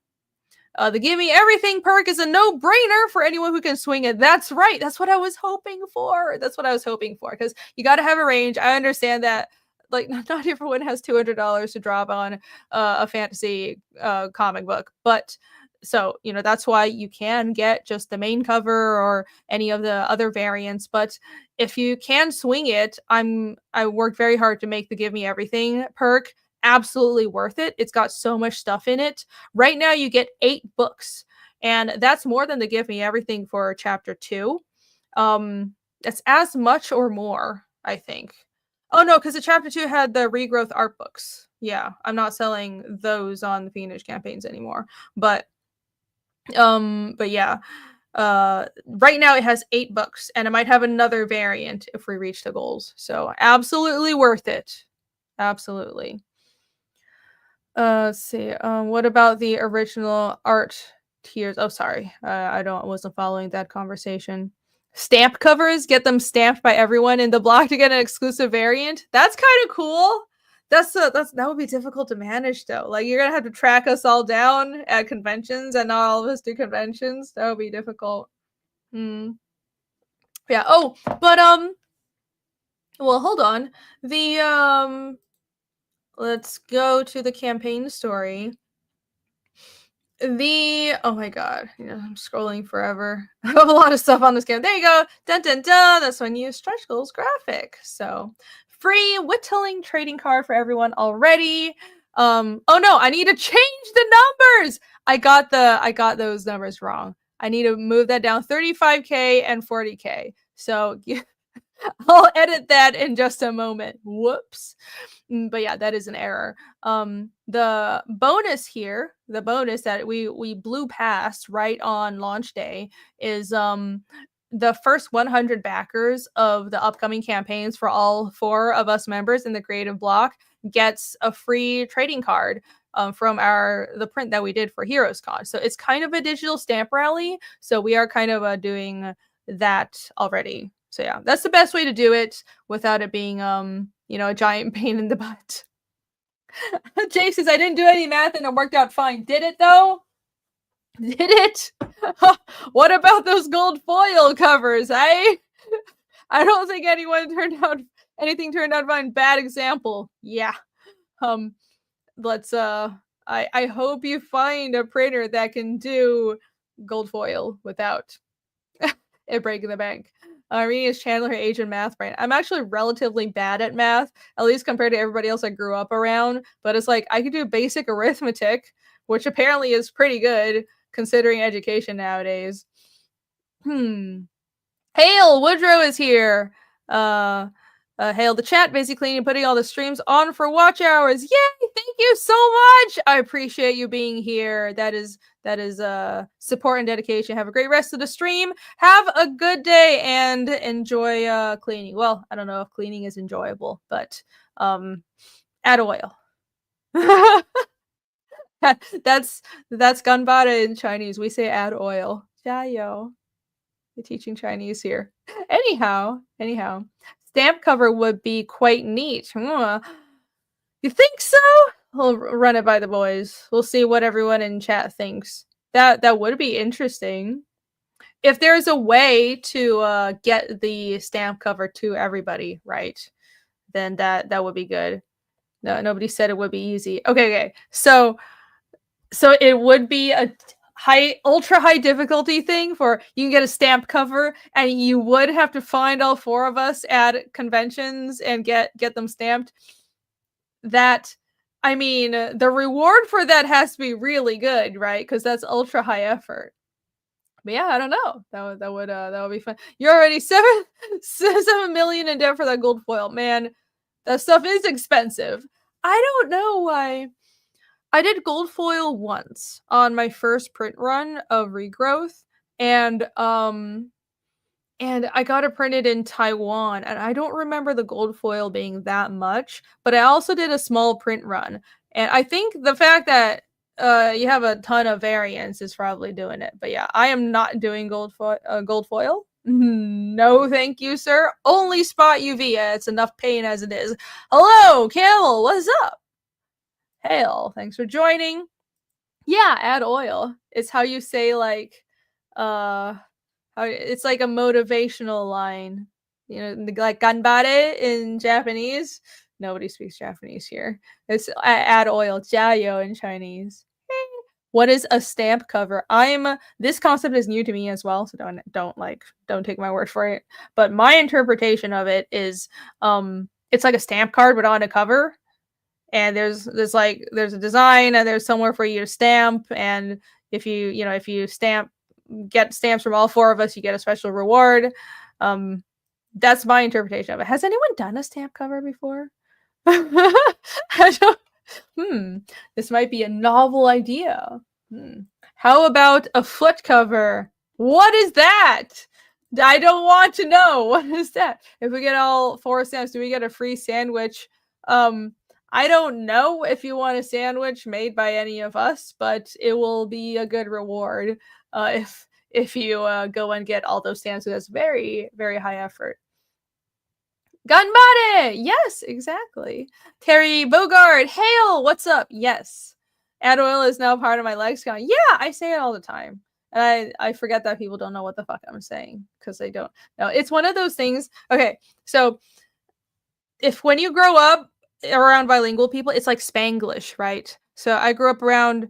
The Give Me Everything perk is a no-brainer for anyone who can swing it. That's right. That's what I was hoping for. Because you got to have a range. I understand that, like, not everyone has $200 to drop on a fantasy comic book. But so, that's why you can get just the main cover or any of the other variants. But if you can swing it, I worked very hard to make the Give Me Everything perk absolutely worth it. It's got so much stuff in it. Right now you get 8 books, and that's more than the Give Me Everything for chapter 2. That's as much or more, I think. Oh no, because the chapter 2 had the regrowth art books. Yeah, I'm not selling those on the Fiendish campaigns anymore. But yeah. Right now it has 8 books, and it might have another variant if we reach the goals. So absolutely worth it. Absolutely. Let's see. What about the original art tiers? Oh, sorry. I wasn't following that conversation. Stamp covers, get them stamped by everyone in the block to get an exclusive variant. That's kind of cool. That would be difficult to manage though. Like you're gonna have to track us all down at conventions, and not all of us do conventions. That would be difficult. Yeah. Oh, but well, hold on. The let's go to the campaign story. Oh my god, I'm scrolling forever. I have a lot of stuff on this game. There you go. Dun dun dun. That's when you use stretch goals graphic. So free whittling trading card for everyone already. Oh no, I need to change the numbers. I got those numbers wrong. I need to move that down 35k and 40k. So I'll edit that in just a moment. Whoops. But yeah, that is an error. The bonus here, the bonus that we blew past right on launch day is the first 100 backers of the upcoming campaigns for all 4 of us members in the creative block gets a free trading card from the print that we did for Heroes Con. So it's kind of a digital stamp rally. So we are kind of doing that already. So yeah, that's the best way to do it without it being a giant pain in the butt. Jay says, I didn't do any math and it worked out fine. Did it though? Did it? What about those gold foil covers? I don't think anything turned out fine. Bad example. Yeah. Let's I hope you find a printer that can do gold foil without it breaking the bank. Rini is channeling her age in math brain. I'm actually relatively bad at math, at least compared to everybody else I grew up around. But it's like I could do basic arithmetic, which apparently is pretty good considering education nowadays. Hail Woodrow is here. Hail the chat, basically, and putting all the streams on for watch hours. Yay! Thank you so much. I appreciate you being here. That is support and dedication. Have a great rest of the stream. Have a good day and enjoy cleaning. Well, I don't know if cleaning is enjoyable, but add oil. That's ganbare in Chinese. We say add oil. Jiao. We're teaching Chinese here. Anyhow. Stamp cover would be quite neat. You think so? We'll run it by the boys. We'll see what everyone in chat thinks. That would be interesting. If there's a way to get the stamp cover to everybody, right? Then that would be good. No, nobody said it would be easy. Okay. So it would be a ultra high difficulty thing for you can get a stamp cover, and you would have to find all four of us at conventions and get them stamped. That, I mean, the reward for that has to be really good, right? Because that's ultra high effort. But yeah, I don't know. That would be fun. You're already 7 million in debt for that gold foil, man. That stuff is expensive. I don't know why. I did gold foil once on my first print run of Regrowth, and I got it printed in Taiwan, and I don't remember the gold foil being that much, but I also did a small print run. And I think the fact that you have a ton of variants is probably doing it. But yeah, I am not doing gold foil. No, thank you, sir. Only spot UV. It's enough pain as it is. Hello, Camel. What's up? Hail. Thanks for joining. Yeah, add oil. It's how you say like it's like a motivational line. You know, like ganbare in Japanese. Nobody speaks Japanese here. It's add oil, jiayo in Chinese. What is a stamp cover? This concept is new to me as well, so don't take my word for it. But my interpretation of it is it's like a stamp card but on a cover. And there's a design, and there's somewhere for you to stamp, and if you get stamps from all four of us, you get a special reward. That's my interpretation of it. Has anyone done a stamp cover before? This might be a novel idea. How about a foot cover? What is that? I don't want to know. What is that? If we get all four stamps, do we get a free sandwich? I don't know if you want a sandwich made by any of us, but it will be a good reward if you go and get all those stamps. So that's very, very high effort. Ganbare! Yes, exactly. Terry Bogard, hail! What's up? Yes. Add oil is now part of my lexicon. Yeah, I say it all the time. And I forget that people don't know what the fuck I'm saying because they don't know. It's one of those things. Okay, so when you grow up around bilingual people, it's like Spanglish, right? So I grew up around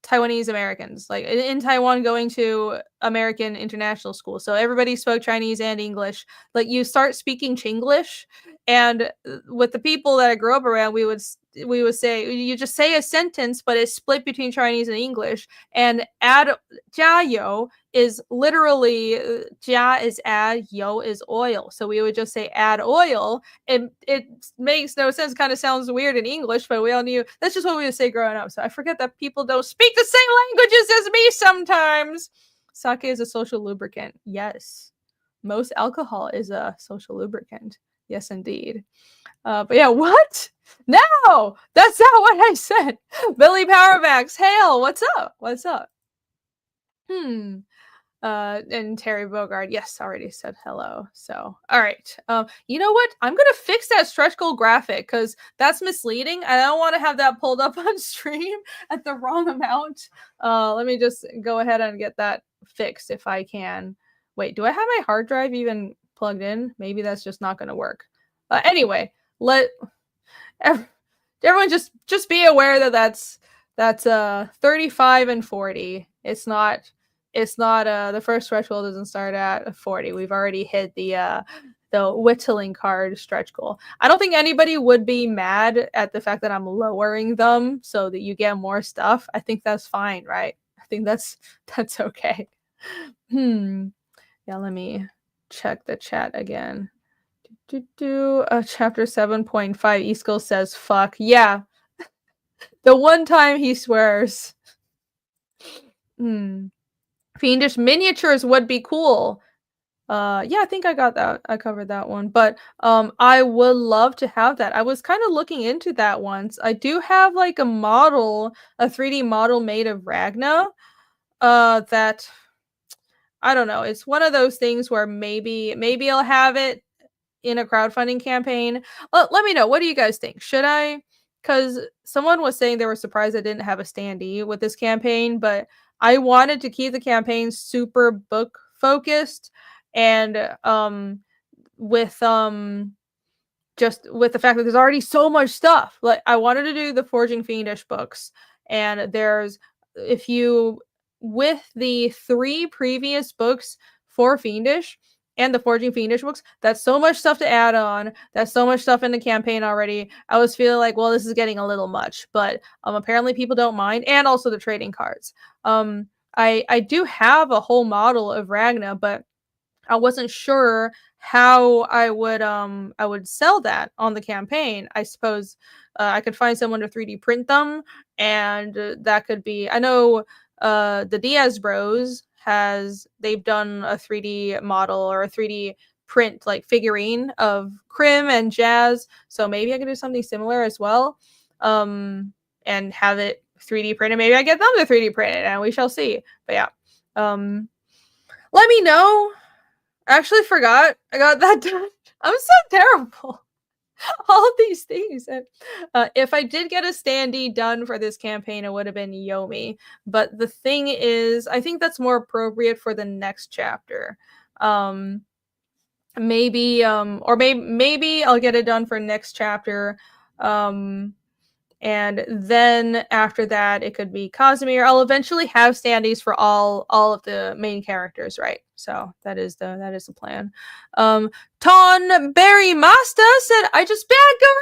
Taiwanese Americans, like in Taiwan, going to American international school. So everybody spoke Chinese and English. Like you start speaking Chinglish, and with the people that I grew up around, we would say you just say a sentence, but it's split between Chinese and English. And add jiayo is literally jia is add, yo is oil. So we would just say add oil, and it makes no sense. Kind of sounds weird in English, but we all knew that's just what we would say growing up. So I forget that people don't speak the same languages as me sometimes. Sake is a social lubricant. Yes. Most alcohol is a social lubricant. Yes, indeed. But yeah, what? No, that's not what I said. Billy Powerbacks, hail, what's up? What's up? And Terry Bogard, yes, already said hello. So, all right. You know what? I'm gonna fix that stretch goal graphic because that's misleading. I don't want to have that pulled up on stream at the wrong amount. Let me just go ahead and get that fixed if I can. Wait, do I have my hard drive even plugged in? Maybe that's just not gonna work. Anyway, everyone just be aware that that's 35 and 40. It's not the first threshold doesn't start at 40. We've already hit the whittling card stretch goal. I don't think anybody would be mad at the fact that I'm lowering them so that you get more stuff. I think that's fine, right? I think that's okay. Yeah, let me check the chat again. Chapter 7.5, Easkill says fuck. Yeah. The one time he swears. Fiendish miniatures would be cool. Yeah, I think I got that. I covered that one. But I would love to have that. I was kind of looking into that once. I do have like a 3D model made of Ragna. That I don't know. It's one of those things where maybe I'll have it in a crowdfunding campaign. Let me know. What do you guys think? Should I? Because someone was saying they were surprised I didn't have a standee with this campaign, but I wanted to keep the campaign super book focused, and with just with the fact that there's already so much stuff. Like, I wanted to do the Forging Fiendish books, and there's, if you, with the 3 previous books for Fiendish and the Forging Fiendish books, that's so much stuff to add on. That's so much stuff in the campaign already. I was feeling like, well, this is getting a little much, but apparently people don't mind, and also the trading cards. I do have a whole model of Ragna, but I wasn't sure how I would sell that on the campaign. I suppose I could find someone to 3D print them, and that could be. I know the Diaz Bros they've done a 3D model or a 3D print like figurine of Crim and Jazz, so maybe I could do something similar as well, and have it 3D printed. Maybe I get them to 3D print it, and we shall see. But yeah, let me know. I actually forgot I got that done. I'm so terrible. All of these things. And, if I did get a standee done for this campaign, it would have been Yomi. But the thing is, I think that's more appropriate for the next chapter. Maybe maybe I'll get it done for next chapter. And then after that, it could be Casimir. I'll eventually have standees for all of the main characters, right? So that is the plan. Ton Berry Masta said, "I just bagged over."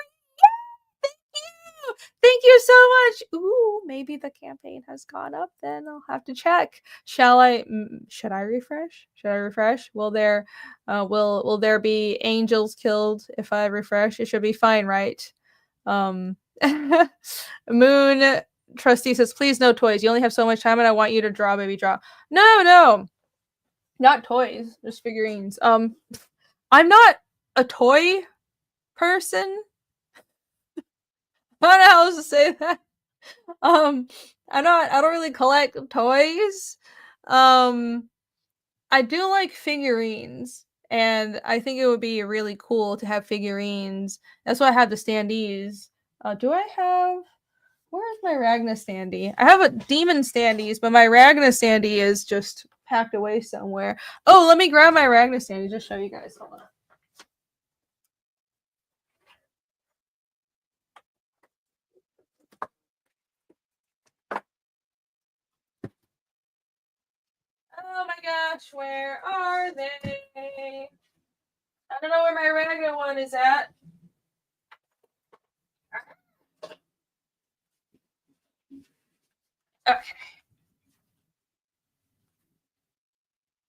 Yeah, thank you so much. Ooh, maybe the campaign has gone up. Then I'll have to check. Shall I? Should I refresh? Should I refresh? Will there be angels killed if I refresh? It should be fine, right? Moon Trustee says, "Please, no toys. You only have so much time, and I want you to draw, baby, draw." No, not toys, just figurines. I'm not a toy person. I don't know how else to say that. I don't really collect toys. I do like figurines, and I think it would be really cool to have figurines. That's why I have the standees. Do I have? Where's my Ragna standee? I have a demon standees, but my Ragna standee is just packed away somewhere. Oh, let me grab my Ragna standee. Just show you guys. Hold on. Oh my gosh, where are they? I don't know where my Ragna one is at. Okay.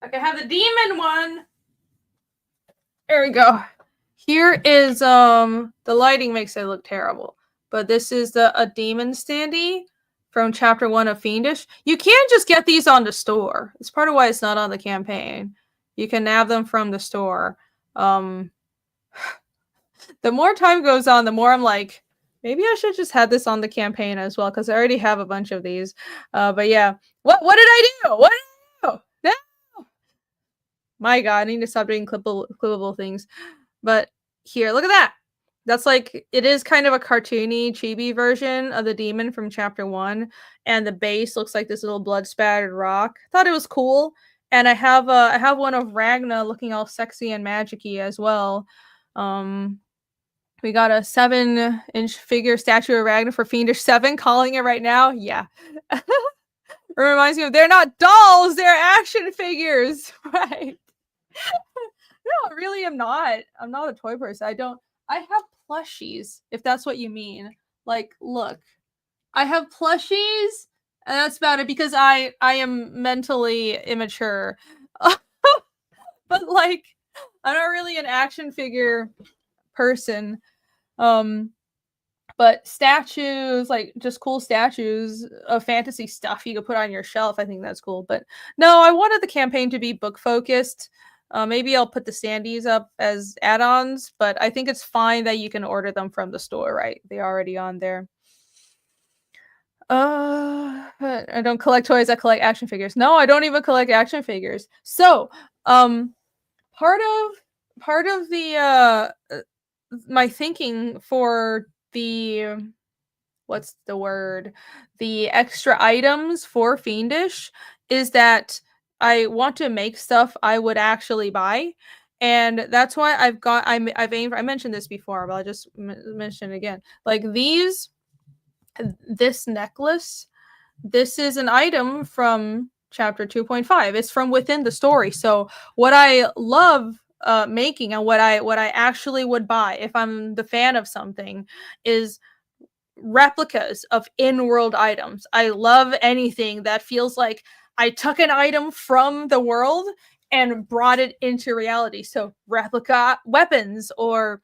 Okay, I have the demon one. There we go. Here is the lighting makes it look terrible, but this is a demon standee from chapter 1 of Fiendish. You can't just get these on the store. It's part of why it's not on the campaign. You can nab them from the store. The more time goes on, the more I'm like, maybe I should just have this on the campaign as well, because I already have a bunch of these. But yeah, what did I do? What did I do? No! My God, I need to stop doing clippable things. But here, look at that. That's like, it is kind of a cartoony, chibi version of the demon from chapter 1, and the base looks like this little blood spattered rock. Thought it was cool, and I have one of Ragna looking all sexy and magic-y as well. We got a 7-inch figure statue of Ragna for Fiendish 7, calling it right now. Yeah. It reminds me of, they're not dolls, they're action figures, right? No, I really am not. I'm not a toy person. I have plushies, if that's what you mean. Like, look. I have plushies, and that's about it, because I am mentally immature. But like, I'm not really an action figure person. But statues, like just cool statues of fantasy stuff you could put on your shelf, I think that's cool. But no, I wanted the campaign to be book focused. Maybe I'll put the standees up as add-ons, but I think it's fine that you can order them from the store, right? They're already on there. I don't collect toys, I collect action figures. No, I don't even collect action figures. So, part of the my thinking for the what's the word? The extra items for Fiendish is that I want to make stuff I would actually buy. And that's why I've aimed. I mentioned this before, but I'll just mention it again. Like this necklace, this is an item from chapter 2.5. It's from within the story. So what I love making and what I actually would buy if I'm the fan of something is replicas of in-world items. I love anything that feels like I took an item from the world and brought it into reality. So replica weapons, or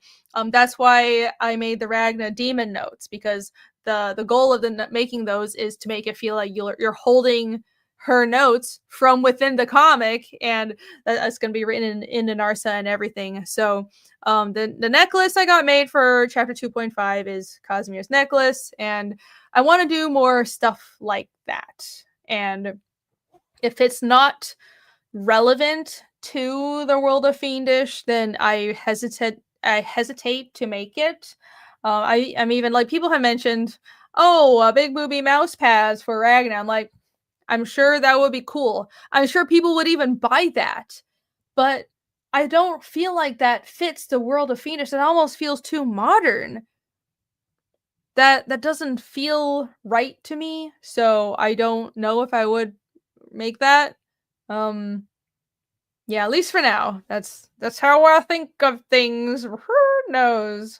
that's why I made the Ragna demon notes, because the goal of making those is to make it feel like you're holding her notes from within the comic, and that's going to be written in Narsa and everything. So the necklace I got made for chapter 2.5 is Casimir's necklace, and I want to do more stuff like that. And if it's not relevant to the world of Fiendish, then I hesitate to make it. I'm even like, people have mentioned, oh, a big booby mouse pads for Ragnar. I'm like, I'm sure that would be cool. I'm sure people would even buy that. But I don't feel like that fits the world of Fiendish. It almost feels too modern. That doesn't feel right to me. So I don't know if I would make that. Yeah, at least for now. That's how I think of things. Who knows?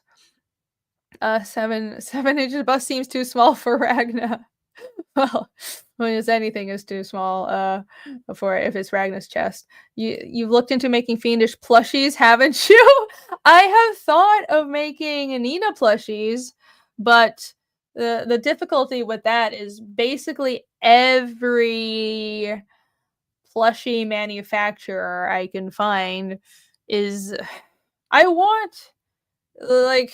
7 inches bust seems too small for Ragna. Well, when it's anything is too small, for if it's Ragna's chest. You've looked into making Fiendish plushies, haven't you? I have thought of making Nina plushies, but the difficulty with that is basically every plushie manufacturer I can find is, I want, like,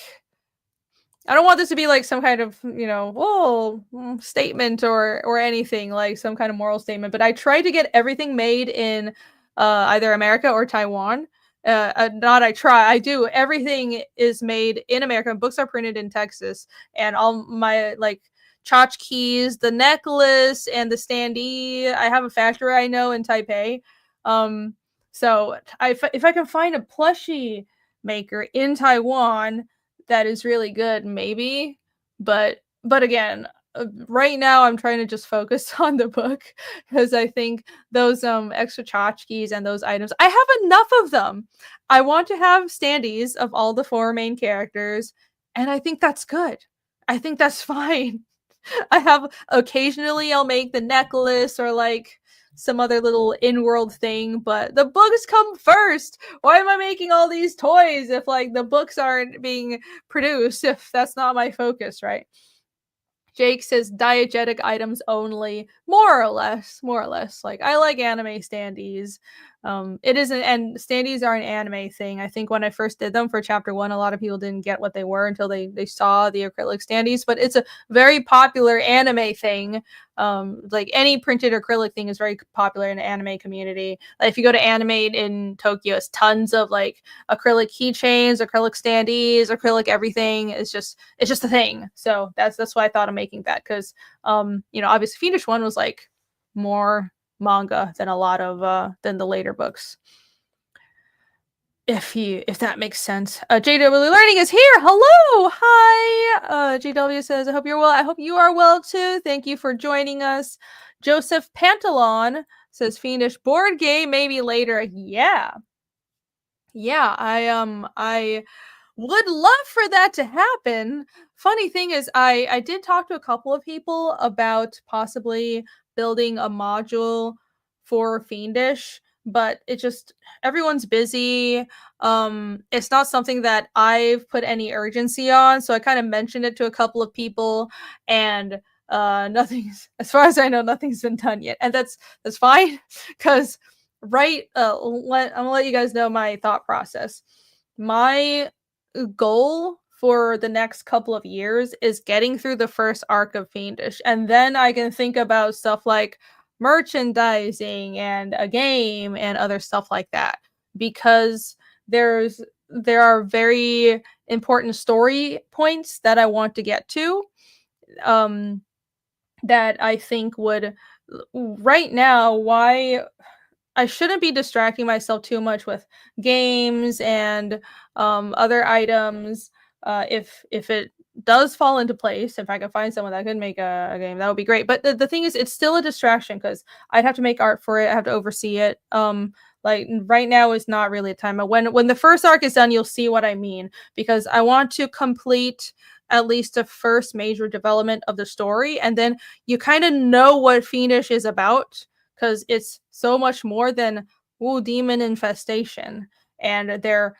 I don't want this to be like some kind of, statement or anything, like some kind of moral statement, but I try to get everything made in either America or Taiwan. Not I try, I do. Everything is made in America. Books are printed in Texas, and all my like tchotchkes, the necklace, and the standee, I have a factory I know in Taipei. So if I can find a plushie maker in Taiwan that is really good, maybe. But again, right now I'm trying to just focus on the book, because I think those extra tchotchkes and those items, I have enough of them. I want to have standees of all the 4 main characters, and I think that's good. I think that's fine. I have, occasionally I'll make the necklace or like some other little in-world thing, but the books come first. Why am I making all these toys if like the books aren't being produced, if that's not my focus, right? Jake says diegetic items only, more or less. Like, I like anime standees. It isn't, and standees are an anime thing. I think when I first did them for chapter 1, a lot of people didn't get what they were until they saw the acrylic standees, but it's a very popular anime thing. Like any printed acrylic thing is very popular in the anime community. Like if you go to Animate in Tokyo, it's tons of like acrylic keychains, acrylic standees, acrylic everything. It's just a thing. So that's why I thought of making that, because obviously Fiendish 1 was like more manga than a lot of than the later books, if that makes sense. JW Learning is here. Hello, hi. JW says, I hope you're well. I hope you are well too. Thank you for joining us. Joseph Pantalon says, Fiendish board game maybe later. Yeah, I would love for that to happen. Funny thing is, I did talk to a couple of people about possibly building a module for Fiendish, but it just, everyone's busy. It's not something that I've put any urgency on, so I kind of mentioned it to a couple of people, and nothing's, as far as I know, nothing's been done yet, and that's fine, because I'm gonna let you guys know my thought process. My goal for the next couple of years is getting through the first arc of Fiendish, and then I can think about stuff like merchandising and a game and other stuff like that, because there are very important story points that I want to get to, um that I think would right now, why I shouldn't be distracting myself too much with games and other items. If it does fall into place, if I can find someone that could make a game, that would be great. But the thing is, it's still a distraction because I'd have to make art for it. I have to oversee it. Like right now is not really a time. But when the first arc is done, you'll see what I mean because I want to complete at least the first major development of the story, and then you kind of know what Fiendish is about because it's so much more than demon infestation, and they're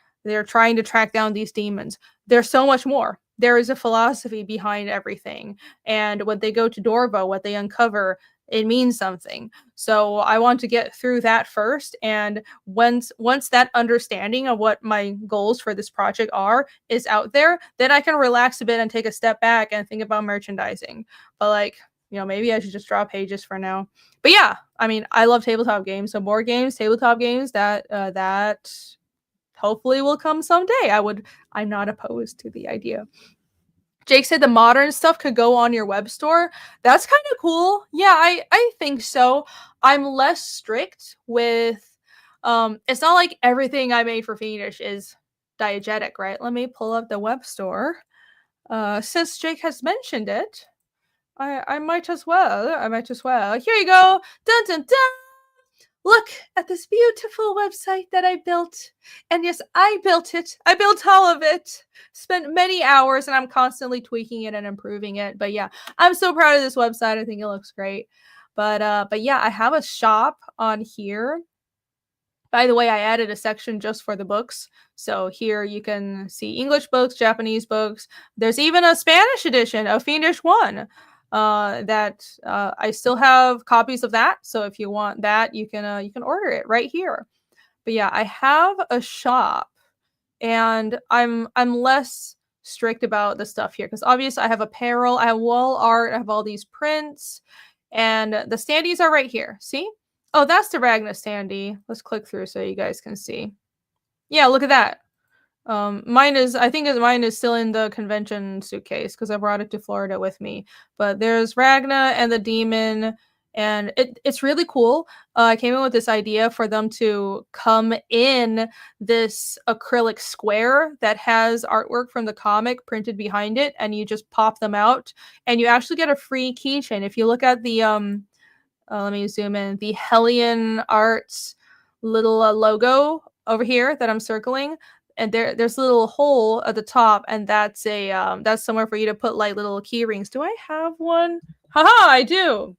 trying to track down these demons. There's so much more. There is a philosophy behind everything, and when they go to Dorvo, what they uncover, it means something. So I want to get through that first, and once that understanding of what my goals for this project are is out there, then I can relax a bit and take a step back and think about merchandising. But like, maybe I should just draw pages for now. But yeah, I mean, I love tabletop games, so more games, tabletop games that hopefully will come someday. I'm not opposed to the idea. Jake said the modern stuff could go on your web store. That's kind of cool. Yeah, I think so. I'm less strict with it's not like everything I made for Fiendish is diegetic, right? Let me pull up the web store. Since Jake has mentioned it, I might as well. I might as well. Here you go. Dun dun dun. Look at this beautiful website that I built. And yes, I built it. I built all of it. Spent many hours and I'm constantly tweaking it and improving it. But yeah, I'm so proud of this website. I think it looks great. But yeah, I have a shop on here. By the way, I added a section just for the books. So here you can see English books, Japanese books. There's even a Spanish edition of Fiendish 1 that I still have copies of that. So if you want that, you can order it right here. But yeah, I have a shop, and I'm less strict about the stuff here because obviously I have apparel, I have wall art, I have all these prints, and the standees are right here. See? Oh, that's the Ragna standee. Let's click through so you guys can see. Yeah, look at that. Mine is still in the convention suitcase because I brought it to Florida with me. But there's Ragna and the demon, and it's really cool. I came in with this idea for them to come in this acrylic square that has artwork from the comic printed behind it, and you just pop them out, and you actually get a free keychain. If you look at the let me zoom in, the Hellion Arts little logo over here that I'm circling, and there's a little hole at the top, and that's somewhere for you to put like little key rings. Do I have one? Haha, I do.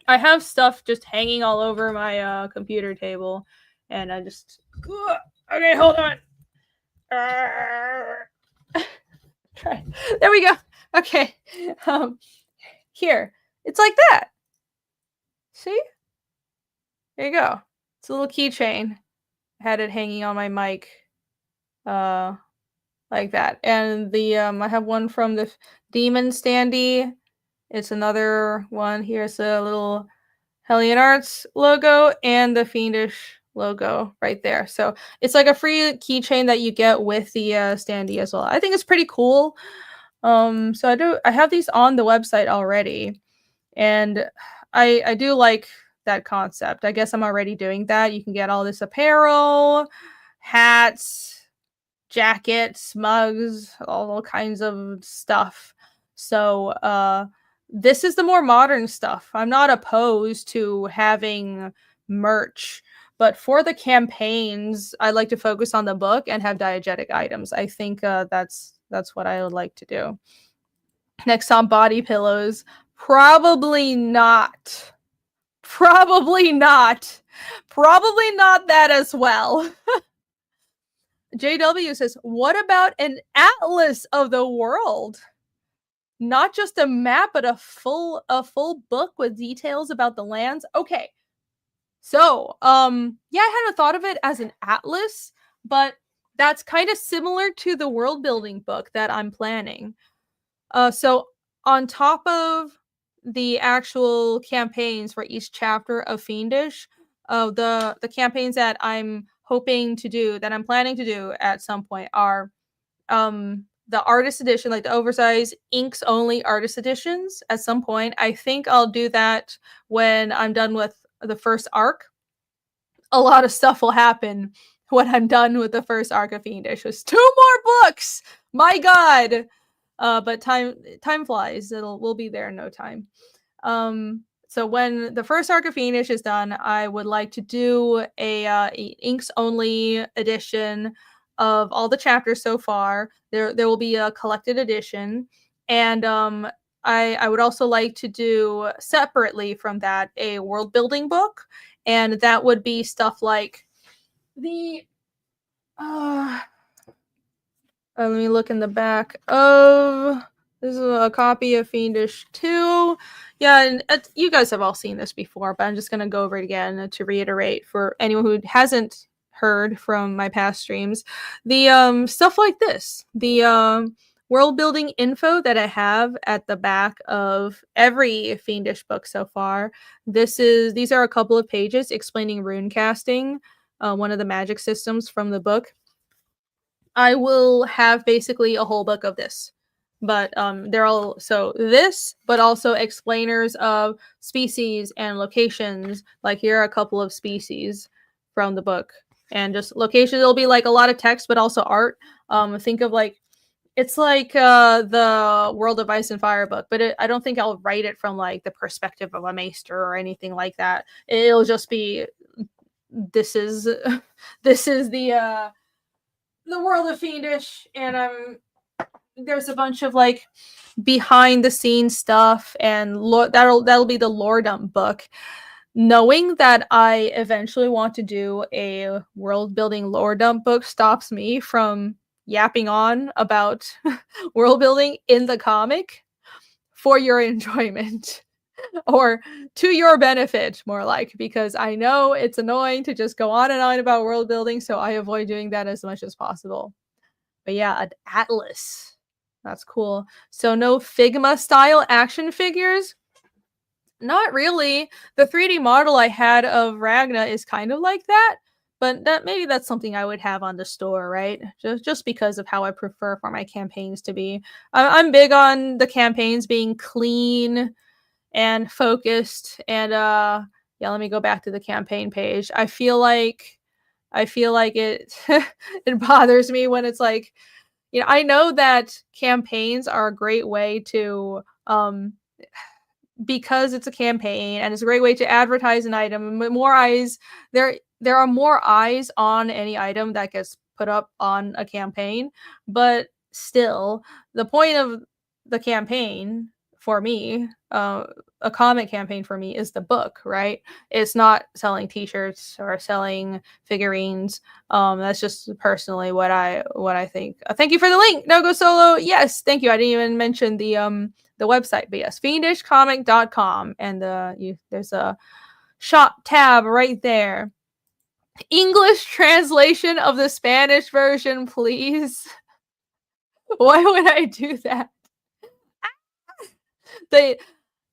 I have stuff just hanging all over my computer table, and I just okay, hold on. Try. There we go. Okay. Here. It's like that. See? There you go. It's a little keychain. I had it hanging on my mic. Like that. And the I have one from the Demon standee. It's another one. Here's a little Hellion Arts logo and the Fiendish logo right there. So it's like a free keychain that you get with the standee as well. I think it's pretty cool. So I have these on the website already, and I do like that concept. I guess I'm already doing that. You can get all this apparel, hats, jackets, mugs, all kinds of stuff. So this is the more modern stuff. I'm not opposed to having merch, but for the campaigns, I like to focus on the book and have diegetic items. I think that's what I would like to do. Next on body pillows, probably not. Probably not. Probably not that as well. JW says, what about an atlas of the world? Not just a map, but a full book with details about the lands. Okay. So, yeah, I hadn't thought of it as an atlas, but that's kind of similar to the world building book that I'm planning. So on top of the actual campaigns for each chapter of Fiendish, the campaigns that I'm hoping to do, that I'm planning to do at some point, are the artist edition, like the oversized inks only artist editions at some point. I think I'll do that when I'm done with the first arc. A lot of stuff will happen when I'm done with the first arc of Fiendish. There's 2 more books. My God. But time flies. We'll be there in no time. So when the first arc of Fiendish is done, I would like to do a inks only edition of all the chapters so far. There will be a collected edition, and I would also like to do separately from that a world building book, and that would be stuff like the let me look in the back of this is a copy of Fiendish 2. Yeah, and you guys have all seen this before, but I'm just going to go over it again to reiterate for anyone who hasn't heard from my past streams. The stuff like this, the world building info that I have at the back of every Fiendish book so far. These are a couple of pages explaining rune casting, one of the magic systems from the book. I will have basically a whole book of this. But they're all this, but also explainers of species and locations. Like here are a couple of species from the book, and just locations. It'll be like a lot of text, but also art. Think of like it's like the World of Ice and Fire book, but I don't think I'll write it from like the perspective of a maester or anything like that. It'll just be this is the world of Fiendish, and there's a bunch of like behind the scenes stuff, and that'll be the lore dump book. Knowing that I eventually want to do a world building lore dump book stops me from yapping on about world building in the comic for your enjoyment. Or to your benefit, more like, because I know it's annoying to just go on and on about world building, so I avoid doing that as much as possible. But yeah, an atlas. That's cool. So no Figma style action figures? Not really. The 3D model I had of Ragna is kind of like that, but maybe that's something I would have on the store, right? Just because of how I prefer for my campaigns to be. I'm big on the campaigns being clean and focused, and yeah, let me go back to the campaign page. I feel like it it bothers me when it's like, you know, I know that campaigns are a great way to because it's a campaign and it's a great way to advertise an item. More eyes, there are more eyes on any item that gets put up on a campaign, but still, the point of the campaign for me, a comic campaign for me, is the book, right? It's not selling t-shirts or selling figurines. That's just personally what I think. Thank you for the link. No Go Solo. Yes, thank you. I didn't even mention the website, but yes, fiendishcomic.com, and there's a shop tab right there. English translation of the Spanish version, please. Why would I do that?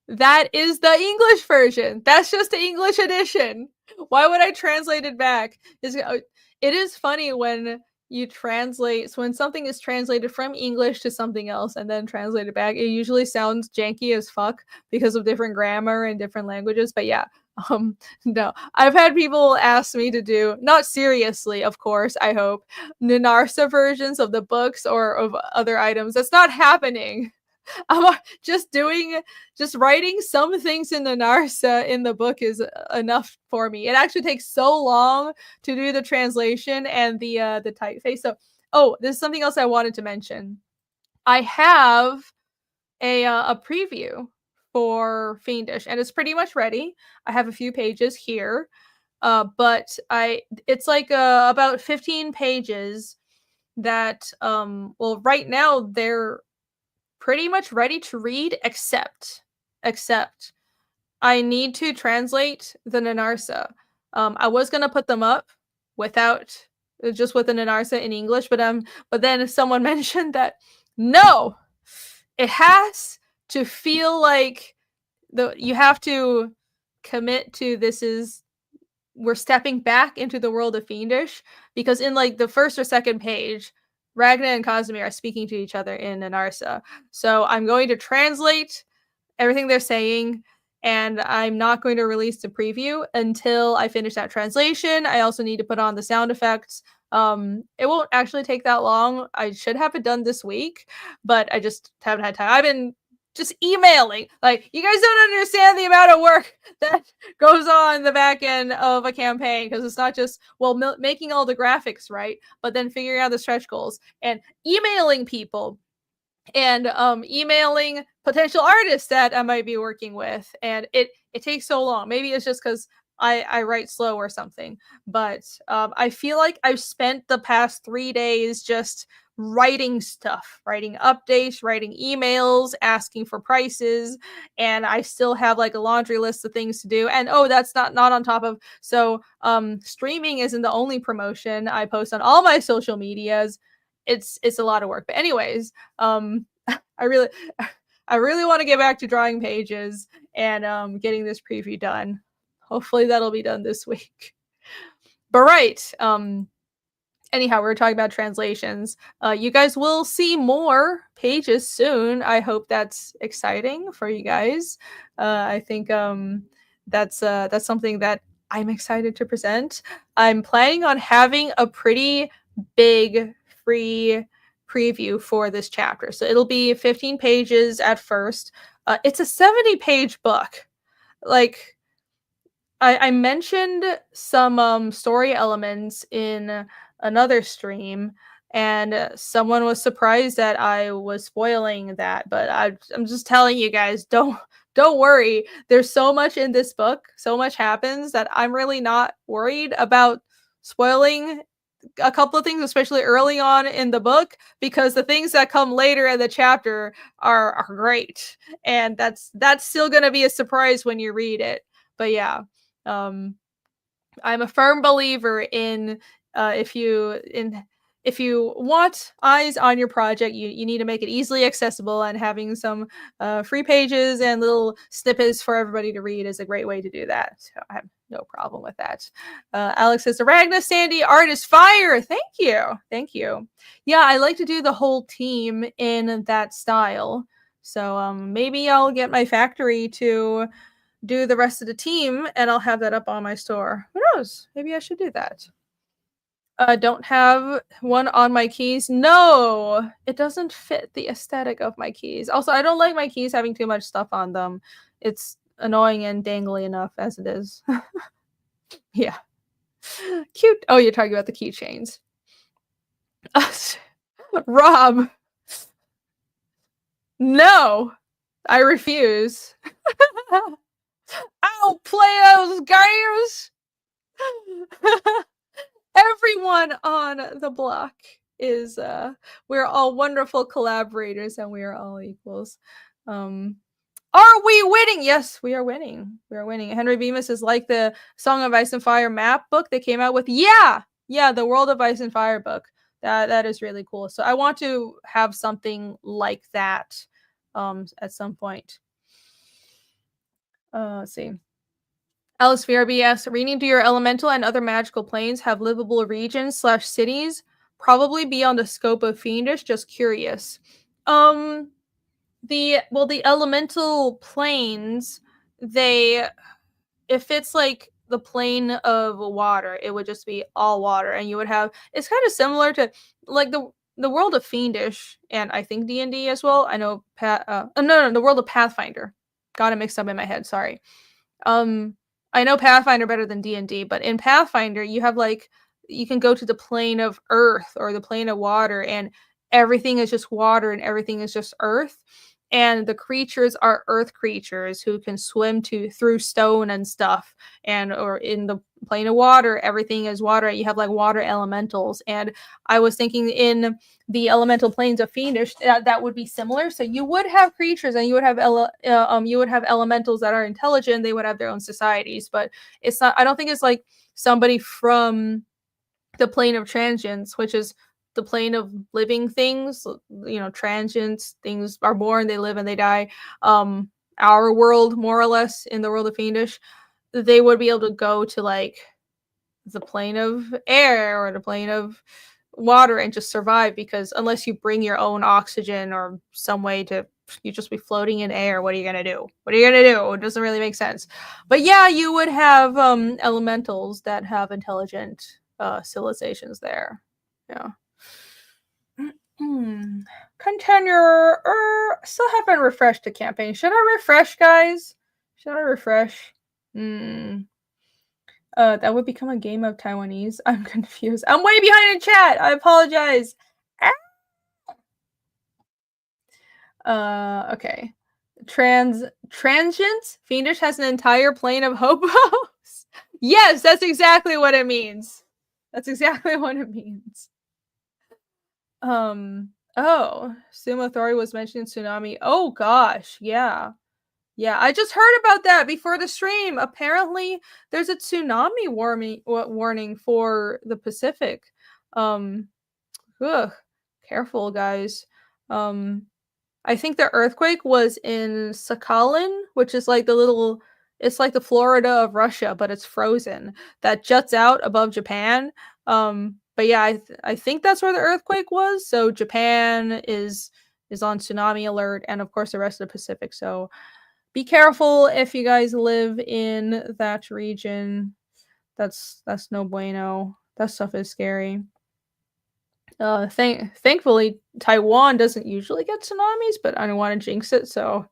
That is the English version. That's just the English edition. Why would I translate it back? It is funny when you translate, so when something is translated from English to something else and then translated back, it usually sounds janky as fuck because of different grammar and different languages. But yeah, no, I've had people ask me to do, not seriously, of course, I hope, Nanarsa versions of the books or of other items. That's not happening. I'm just writing some things in the Narsa in the book is enough for me. It actually takes so long to do the translation and the typeface. So, there's something else I wanted to mention. I have a preview for Fiendish, and it's pretty much ready. I have a few pages here, but it's like about 15 pages that well, right now they're pretty much ready to read, except I need to translate the Nanarsa. I was gonna put them up without just with the Nanarsa in English, but then someone mentioned that no, it has to feel like you have to commit to we're stepping back into the world of Fiendish, because in like the first or second page, Ragna and Casimir are speaking to each other in Anarsa. So I'm going to translate everything they're saying, and I'm not going to release the preview until I finish that translation. I also need to put on the sound effects. It won't actually take that long. I should have it done this week, but I just haven't had time. I've been just emailing. Like, you guys don't understand the amount of work that goes on the back end of a campaign, because it's not just, well, making all the graphics right, but then figuring out the stretch goals and emailing people and emailing potential artists that I might be working with, and it takes so long. Maybe it's just because I write slow or something, but I feel like I've spent the past 3 days just writing stuff, writing updates, writing emails, asking for prices, and I still have like a laundry list of things to do. And oh, that's not on top of, so streaming isn't the only promotion. I post on all my social medias. It's a lot of work. But anyways, I really I really want to get back to drawing pages and getting this preview done. Hopefully that'll be done this week. But right, anyhow, we were talking about translations. You guys will see more pages soon. I hope that's exciting for you guys. I think that's something that I'm excited to present. I'm planning on having a pretty big free preview for this chapter. So it'll be 15 pages at first. It's a 70-page book. Like, I mentioned some story elements in another stream, and someone was surprised that I was spoiling that. But I'm just telling you guys, don't worry. There's so much in this book, so much happens that I'm really not worried about spoiling a couple of things, especially early on in the book, because the things that come later in the chapter are great, and that's still going to be a surprise when you read it. But yeah, I'm a firm believer in if you want eyes on your project, you need to make it easily accessible, and having some free pages and little snippets for everybody to read is a great way to do that. So I have no problem with that. Alex says, Aragna Sandy art is fire. Thank you. Yeah, I like to do the whole team in that style. So maybe I'll get my factory to do the rest of the team, and I'll have that up on my store. Who knows? Maybe I should do that. Don't have one on my keys. No, it doesn't fit the aesthetic of my keys. Also, I don't like my keys having too much stuff on them. It's annoying and dangly enough as it is. Yeah. Cute. Oh, you're talking about the keychains. Rob. No, I refuse. I don't play those games. Everyone on the block is we're all wonderful collaborators, and we are all equals. Are we winning? Yes, we are winning. We are winning. Henry Bemis is like the Song of Ice and Fire map book they came out with. Yeah, the World of Ice and Fire book. That is really cool. So I want to have something like that at some point. Let's see. Alice VRB asks, reading to your elemental and other magical planes have livable regions / cities, probably beyond the scope of Fiendish, just curious. The elemental planes, if it's like the plane of water, it would just be all water, and you would have, it's kind of similar to like the world of Fiendish, and I think D&D as well. I know no, the world of Pathfinder. Got it mixed up in my head, sorry. I know Pathfinder better than D&D, but in Pathfinder, you have like, you can go to the plane of earth or the plane of water, and everything is just water and everything is just earth. And the creatures are earth creatures who can swim through stone and stuff. Or in the plane of water, everything is water. You have like water elementals. And I was thinking in the elemental planes of Fiendish, that would be similar. So you would have creatures, and you would have elementals that are intelligent. They would have their own societies, but it's not. I don't think it's like somebody from the plane of transience, which is the plane of living things. Transients, things are born, they live, and they die. Our world, more or less, in the world of Fiendish, they would be able to go to like the plane of air or the plane of water and just survive, because unless you bring your own oxygen or some way to, you just be floating in air, what are you gonna do? What are you gonna do? It doesn't really make sense. But yeah, you would have elementals that have intelligent civilizations there. Yeah. Hmm. Continue. Still haven't refreshed the campaign. Should I refresh, guys? Should I refresh? Hmm. That would become a game of Taiwanese. I'm confused. I'm way behind in chat. I apologize. Okay. Transient? Fiendish has an entire plane of hobos. Yes, that's exactly what it means. That's exactly what it means. Oh, Sumo Thori was mentioning tsunami. Oh gosh, yeah. Yeah, I just heard about that before the stream. Apparently, there's a tsunami warning for the Pacific. Um, ugh, careful, guys. Um, I think the earthquake was in Sakhalin, which is like it's like the Florida of Russia, but it's frozen. That juts out above Japan. But yeah, I think that's where the earthquake was. So Japan is on tsunami alert, and of course the rest of the Pacific. So be careful if you guys live in that region. That's no bueno. That stuff is scary. Thankfully Taiwan doesn't usually get tsunamis, but I don't want to jinx it, so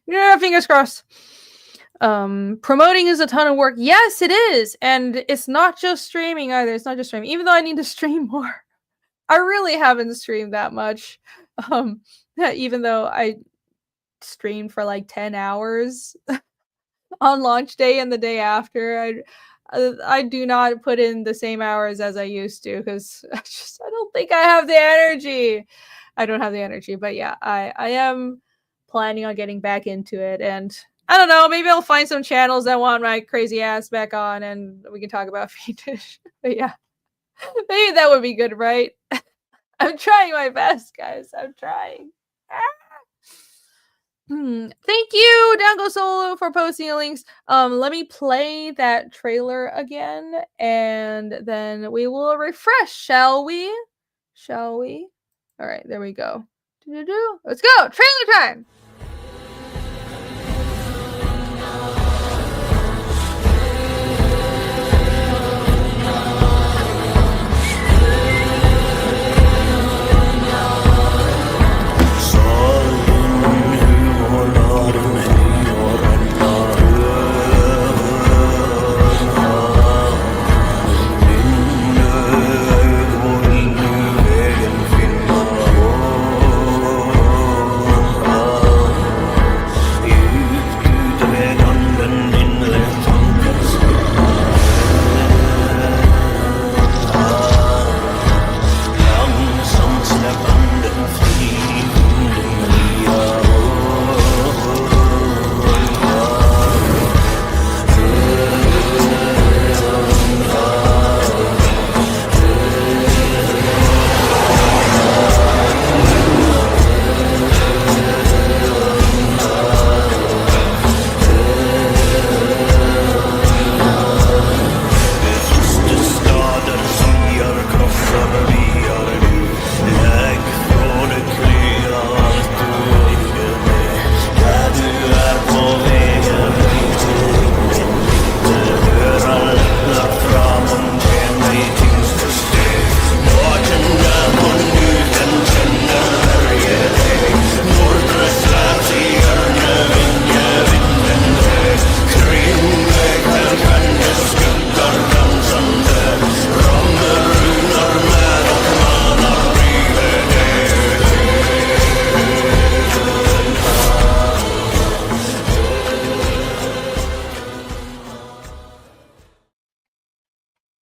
yeah, fingers crossed. Promoting is a ton of work. Yes, it is, and it's not just streaming either. It's not just streaming, even though I need to stream more. I really haven't streamed that much. Um, even though I streamed for like 10 hours on launch day and the day after. I do not put in the same hours as I used to, because I don't think I have the energy. I don't have the energy, but yeah, I am planning on getting back into it, and I don't know, maybe I'll find some channels that want my crazy ass back on, and we can talk about FIENDISH. But yeah, maybe that would be good, right? I'm trying my best, guys. I'm trying. Thank you, Dango Solo, for posting the links. Let me play that trailer again, and then we will refresh, shall we? Shall we? All right, there we go. Let's go! Trailer time!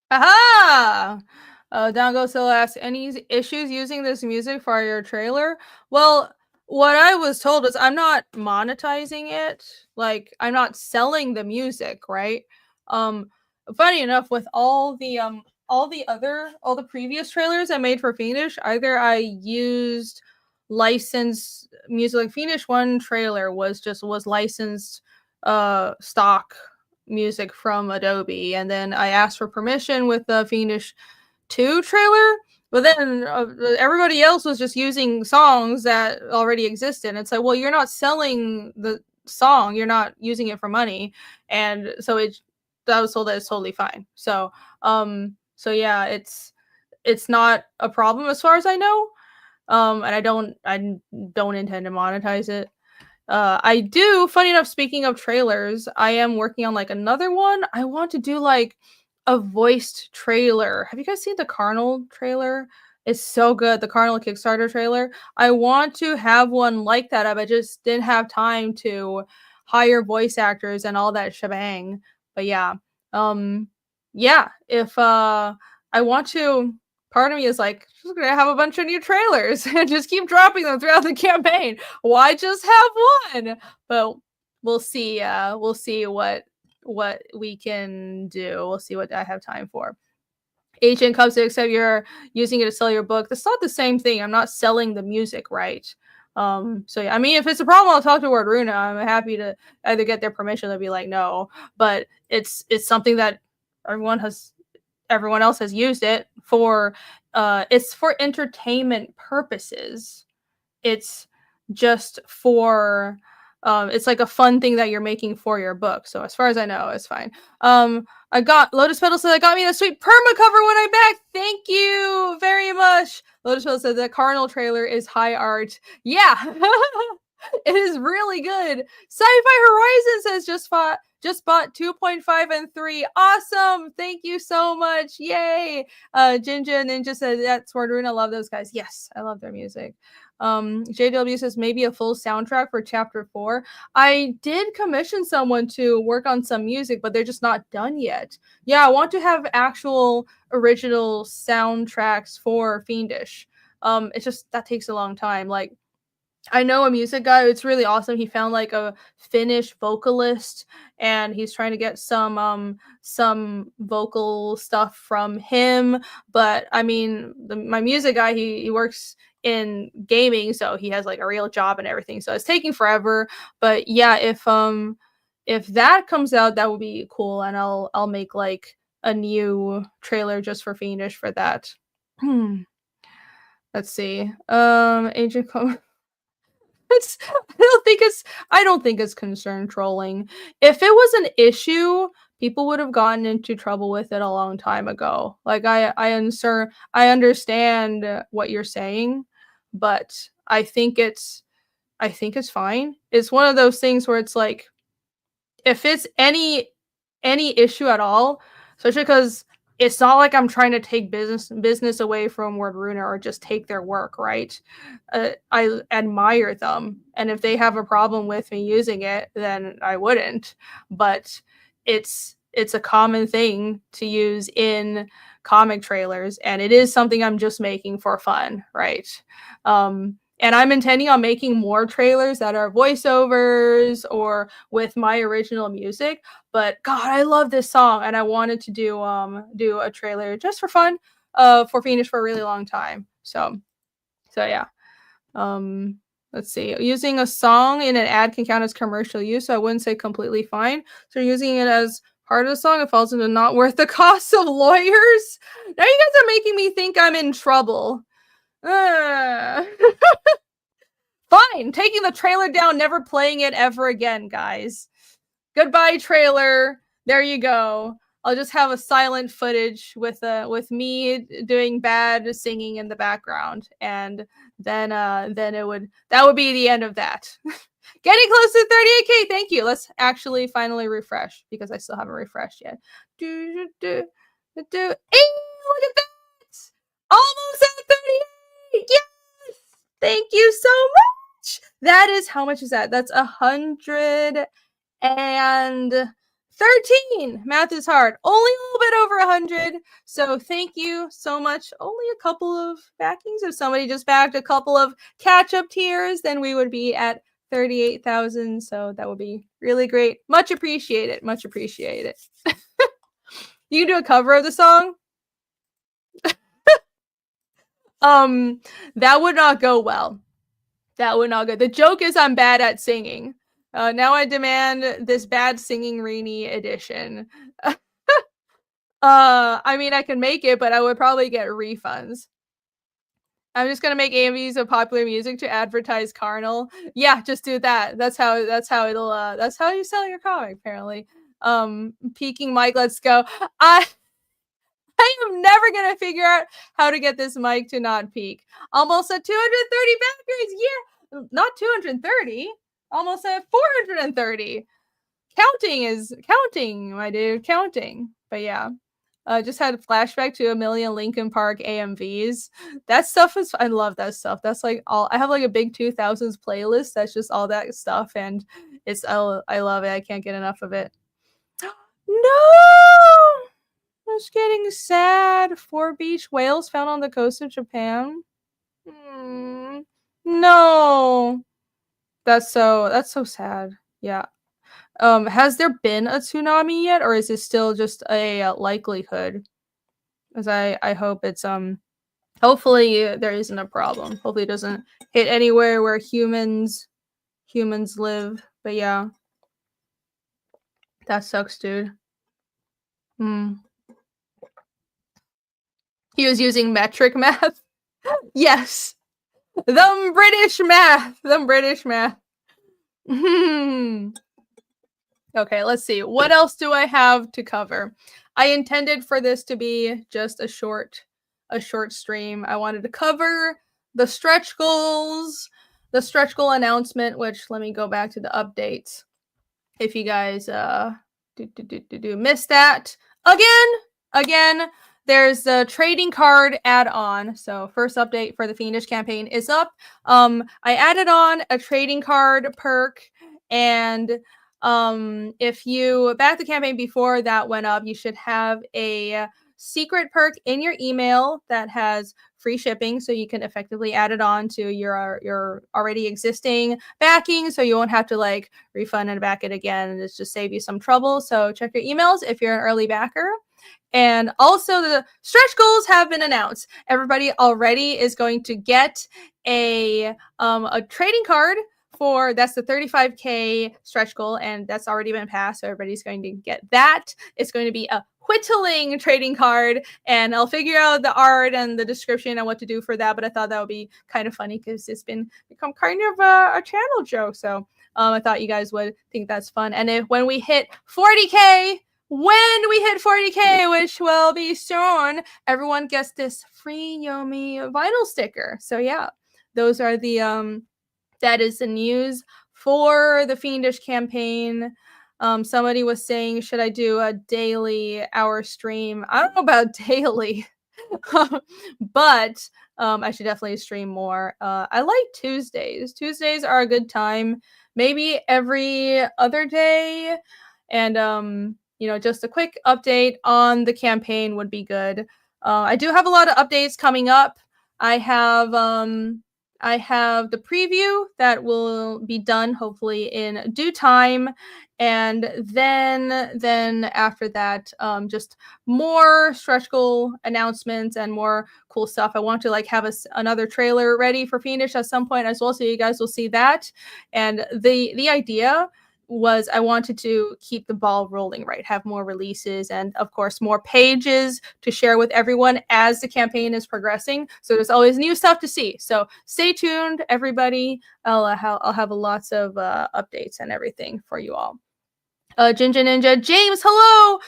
Aha! Dango still asks, any issues using this music for your trailer? Well, what I was told is I'm not monetizing it. Like, I'm not selling the music, right? Um, Funny enough, with all the previous trailers I made for FIENDISH, either I used licensed music. Like FIENDISH 1 trailer was licensed stock music from Adobe, and then I asked for permission with the FIENDISH 2 trailer But then everybody else was just using songs that already existed. It's like, well, you're not selling the song, you're not using it for money, and so I was told that it's totally fine. So yeah, it's not a problem as far as I know. And I don't intend to monetize it. I do, funny enough, speaking of trailers, I am working on like another one. I want to do like a voiced trailer. Have you guys seen the Carnal trailer? It's so good. The Carnal Kickstarter trailer. I want to have one like that. I just didn't have time to hire voice actors and all that shebang. But yeah. Um yeah, if I want to, part of me is like, just gonna have a bunch of new trailers and just keep dropping them throughout the campaign. Why just have one? But we'll see. We'll see what we can do. We'll see what I have time for. Agent comes to accept you're using it to sell your book. That's not the same thing. I'm not selling the music, right? So yeah, I mean, if it's a problem, I'll talk to Word Runa. I'm happy to either get their permission to be like, no, but it's something that everyone else has used it for. It's for entertainment purposes. It's just for it's like a fun thing that you're making for your book. So as far as I know, it's fine. I got Lotus Petal said I got me a sweet perma cover when I'm back. Thank you very much. Lotus Petal said the Cardinal trailer is high art. Yeah. It is really good. Sci-Fi Horizon says just bought 2.5 and 3. Awesome. Thank you so much. Yay. Jinja Ninja said that's Wardruna. I love those guys. Yes, I love their music. JW says maybe a full soundtrack for chapter 4. I did commission someone to work on some music, but they're just not done yet. Yeah, I want to have actual original soundtracks for Fiendish. It's just that takes a long time. Like, I know a music guy. It's really awesome. He found like a Finnish vocalist, and he's trying to get some vocal stuff from him. But I mean, my music guy, he works in gaming, so he has like a real job and everything. So it's taking forever. But yeah, if that comes out, that would be cool, and I'll make like a new trailer just for Fiendish for that. Let's see. Agent. I don't think it's concern trolling. If it was an issue, people would have gotten into trouble with it a long time ago. Like I understand what you're saying, but I think it's fine. It's one of those things where it's like, if it's any issue at all, especially because it's not like I'm trying to take business away from Word Runa or just take their work, right? I admire them, and if they have a problem with me using it, then I wouldn't. But it's a common thing to use in comic trailers, and it is something I'm just making for fun, right? And I'm intending on making more trailers that are voiceovers or with my original music. But God, I love this song, and I wanted to do a trailer just for fun, for Fiendish for a really long time. So yeah. Let's see. Using a song in an ad can count as commercial use, so I wouldn't say completely fine. So using it as part of the song, it falls into not worth the cost of lawyers. Now you guys are making me think I'm in trouble. Fine, taking the trailer down, never playing it ever again, guys. Goodbye, trailer. There you go. I'll just have a silent footage with me doing bad singing in the background, and then that would be the end of that. Getting close to 38K. Thank you. Let's actually finally refresh, because I still haven't refreshed yet. Hey, look at that! Almost at 38. Yes! Thank you so much. That is, how much is that? That's 113. Math is hard. Only a little bit over 100. So thank you so much. Only a couple of backings. If somebody just backed a couple of catch-up tiers, then we would be at 38,000. So that would be really great. Much appreciated. Much appreciated. You can do a cover of the song. That would not go well. That would not go. The joke is I'm bad at singing. Now I demand this bad singing Rini edition. I mean, I can make it, but I would probably get refunds. I'm just gonna make AMVs of popular music to advertise Carnal. Yeah, just do that. That's how it'll that's how you sell your comic, apparently. Peaking mic, let's go. I am never gonna figure out how to get this mic to not peak. Almost at 230 backers, yeah, not 230, almost at 430. Counting is counting, my dude, counting. But yeah, just had a flashback to a million Linkin Park AMVs. That stuff is, I love that stuff. That's like all, I have like a big 2000s playlist that's just all that stuff, and it's, I love it. I can't get enough of it. No! I was getting sad. 4 beach whales found on the coast of Japan. No. That's so sad. Yeah. Has there been a tsunami yet, or is it still just a likelihood? Because I hope it's hopefully there isn't a problem. Hopefully it doesn't hit anywhere where humans live. But yeah, that sucks, dude. He was using metric math. Yes, them British math. Them British math. Okay, let's see. What else do I have to cover? I intended for this to be just a short stream. I wanted to cover the stretch the stretch goal announcement, which let me go back to the updates. If you guys missed that. Again, there's the trading card add-on. So first update for the Fiendish campaign is up. I added on a trading card perk, and if you back the campaign before that went up, you should have a secret perk in your email that has free shipping, so you can effectively add it on to your already existing backing, so you won't have to like refund and back it again, and it's just save you some trouble. So check your emails if you're an early backer. And also the stretch goals have been announced. Everybody already is going to get a trading card for, that's the 35k stretch goal, and that's already been passed, so everybody's going to get that. It's going to be a whittling trading card, and I'll figure out the art and the description and what to do for that, but I thought that would be kind of funny because it's become kind of a channel joke, so I thought you guys would think that's fun. And when we hit 40k, which will be soon, everyone gets this free Yomi vinyl sticker. So yeah, those are the that is the news for the Fiendish campaign. Somebody was saying, should I do a daily hour stream? I don't know about daily, but I should definitely stream more. I like Tuesdays. Tuesdays are a good time. Maybe every other day. And just a quick update on the campaign would be good. I do have a lot of updates coming up. I have the preview that will be done hopefully in due time, and then after that, just more stretch goal announcements and more cool stuff. I want to like have another trailer ready for Fiendish at some point as well, so you guys will see that. And the idea was I wanted to keep the ball rolling, right? Have more releases and, of course, more pages to share with everyone as the campaign is progressing. So there's always new stuff to see. So stay tuned, everybody. I'll have lots of updates and everything for you all. Jinja Ninja James, hello.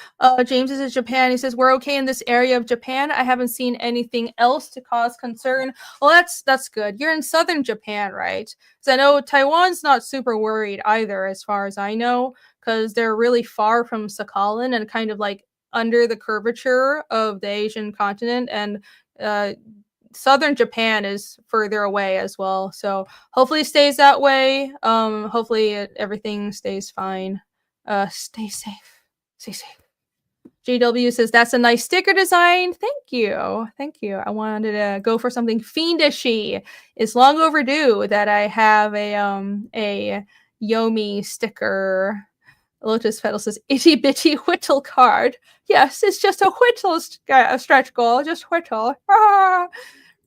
James is in Japan. He says we're okay in this area of Japan. I haven't seen anything else to cause concern. Well, that's good. You're in southern Japan, right? Because I know Taiwan's not super worried either, as far as I know, because they're really far from Sakhalin and kind of like under the curvature of the Asian continent, and southern Japan is further away as well. So hopefully it stays that way. Hopefully everything stays fine. Stay safe. Stay safe. JW says that's a nice sticker design. Thank you. I wanted to go for something fiendishy. It's long overdue that I have a Yomi sticker. Lotus Petal says itty bitty whittle card. Yes, it's just a whittle stretch goal. Just whittle.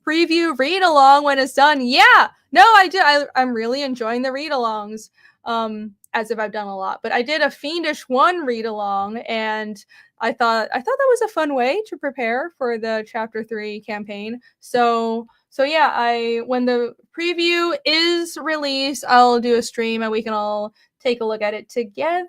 Preview read along when it's done. Yeah. No, I do. I'm really enjoying the read alongs. as if I've done a lot. But I did a Fiendish 1 read along, and I thought that was a fun way to prepare for the chapter 3 campaign. So yeah, when the preview is released, I'll do a stream and we can all take a look at it together.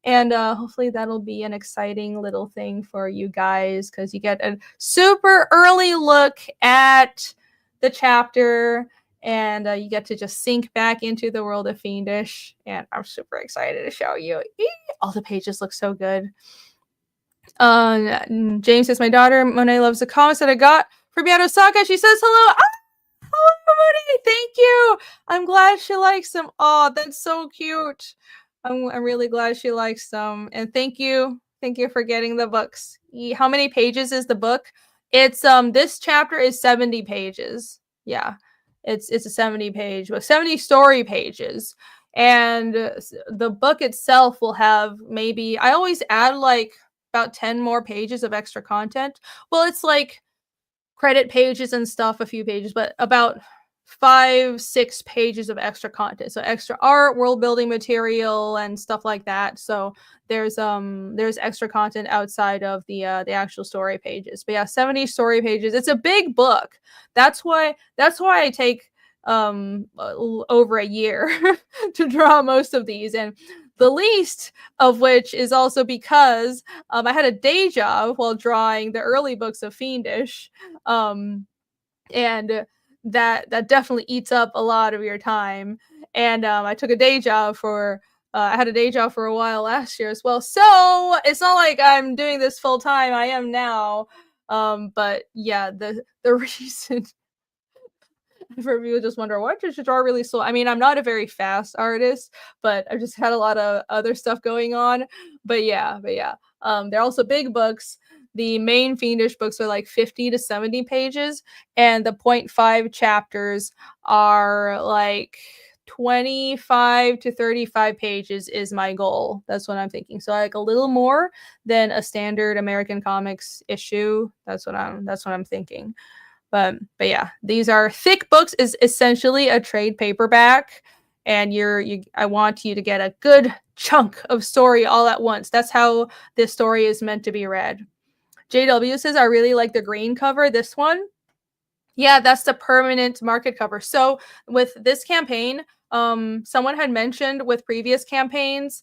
And hopefully that'll be an exciting little thing for you guys, because you get a super early look at the chapter, and you get to just sink back into the world of Fiendish. And I'm super excited to show you. All the pages look so good. James says, my daughter Monet loves the comments that I got from Osaka. She says hello. Hello, Monet. Thank you. I'm glad she likes them. Oh, that's so cute. I'm really glad she likes them. And thank you for getting the books. How many pages is the book? It's this chapter is 70 pages. Yeah, it's a 70 with 70 story pages, and the book itself will have maybe, I always add like about 10 more pages of extra content. Well, it's like credit pages and stuff, a few pages, but about 5-6 pages of extra content. So extra art, world building material, and stuff like that. So there's extra content outside of the actual story pages. But yeah, 70 story pages. It's a big book. That's why I take over a year to draw most of these, and the least of which is also because I had a day job while drawing the early books of Fiendish, and that definitely eats up a lot of your time. And I took a day job for I had a day job for a while last year as well, so it's not like I'm doing this full time. I am now, but yeah, the reason for people just wonder, why did you draw really slow? I mean, I'm not a very fast artist, but I've just had a lot of other stuff going on. But yeah, they're also big books. The main Fiendish books are like 50 to 70 pages, and the 0.5 chapters are like 25 to 35 pages is my goal. That's what I'm thinking. So like a little more than a standard American Comics issue. That's what I'm thinking. But yeah, these are thick books. Is essentially a trade paperback, and I want you to get a good chunk of story all at once. That's how this story is meant to be read. JW says, I really like the green cover. This one, yeah, that's the permanent market cover. So with this campaign, someone had mentioned with previous campaigns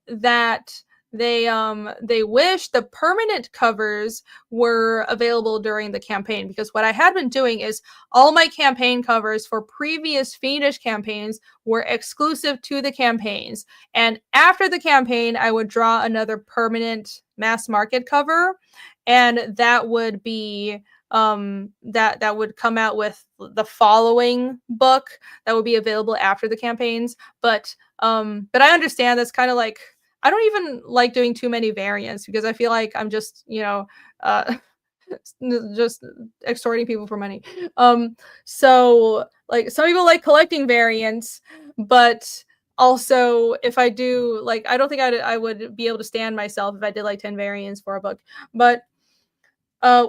that they wish the permanent covers were available during the campaign, because what I had been doing is all my campaign covers for previous Fiendish campaigns were exclusive to the campaigns, and after the campaign I would draw another permanent mass market cover, and that would be that would come out with the following book that would be available after the campaigns. But I understand that's kind of like, I don't even like doing too many variants, because I feel like I'm just, just extorting people for money. So like some people like collecting variants, but also if I do, like, I don't think I would be able to stand myself if I did like 10 variants for a book. But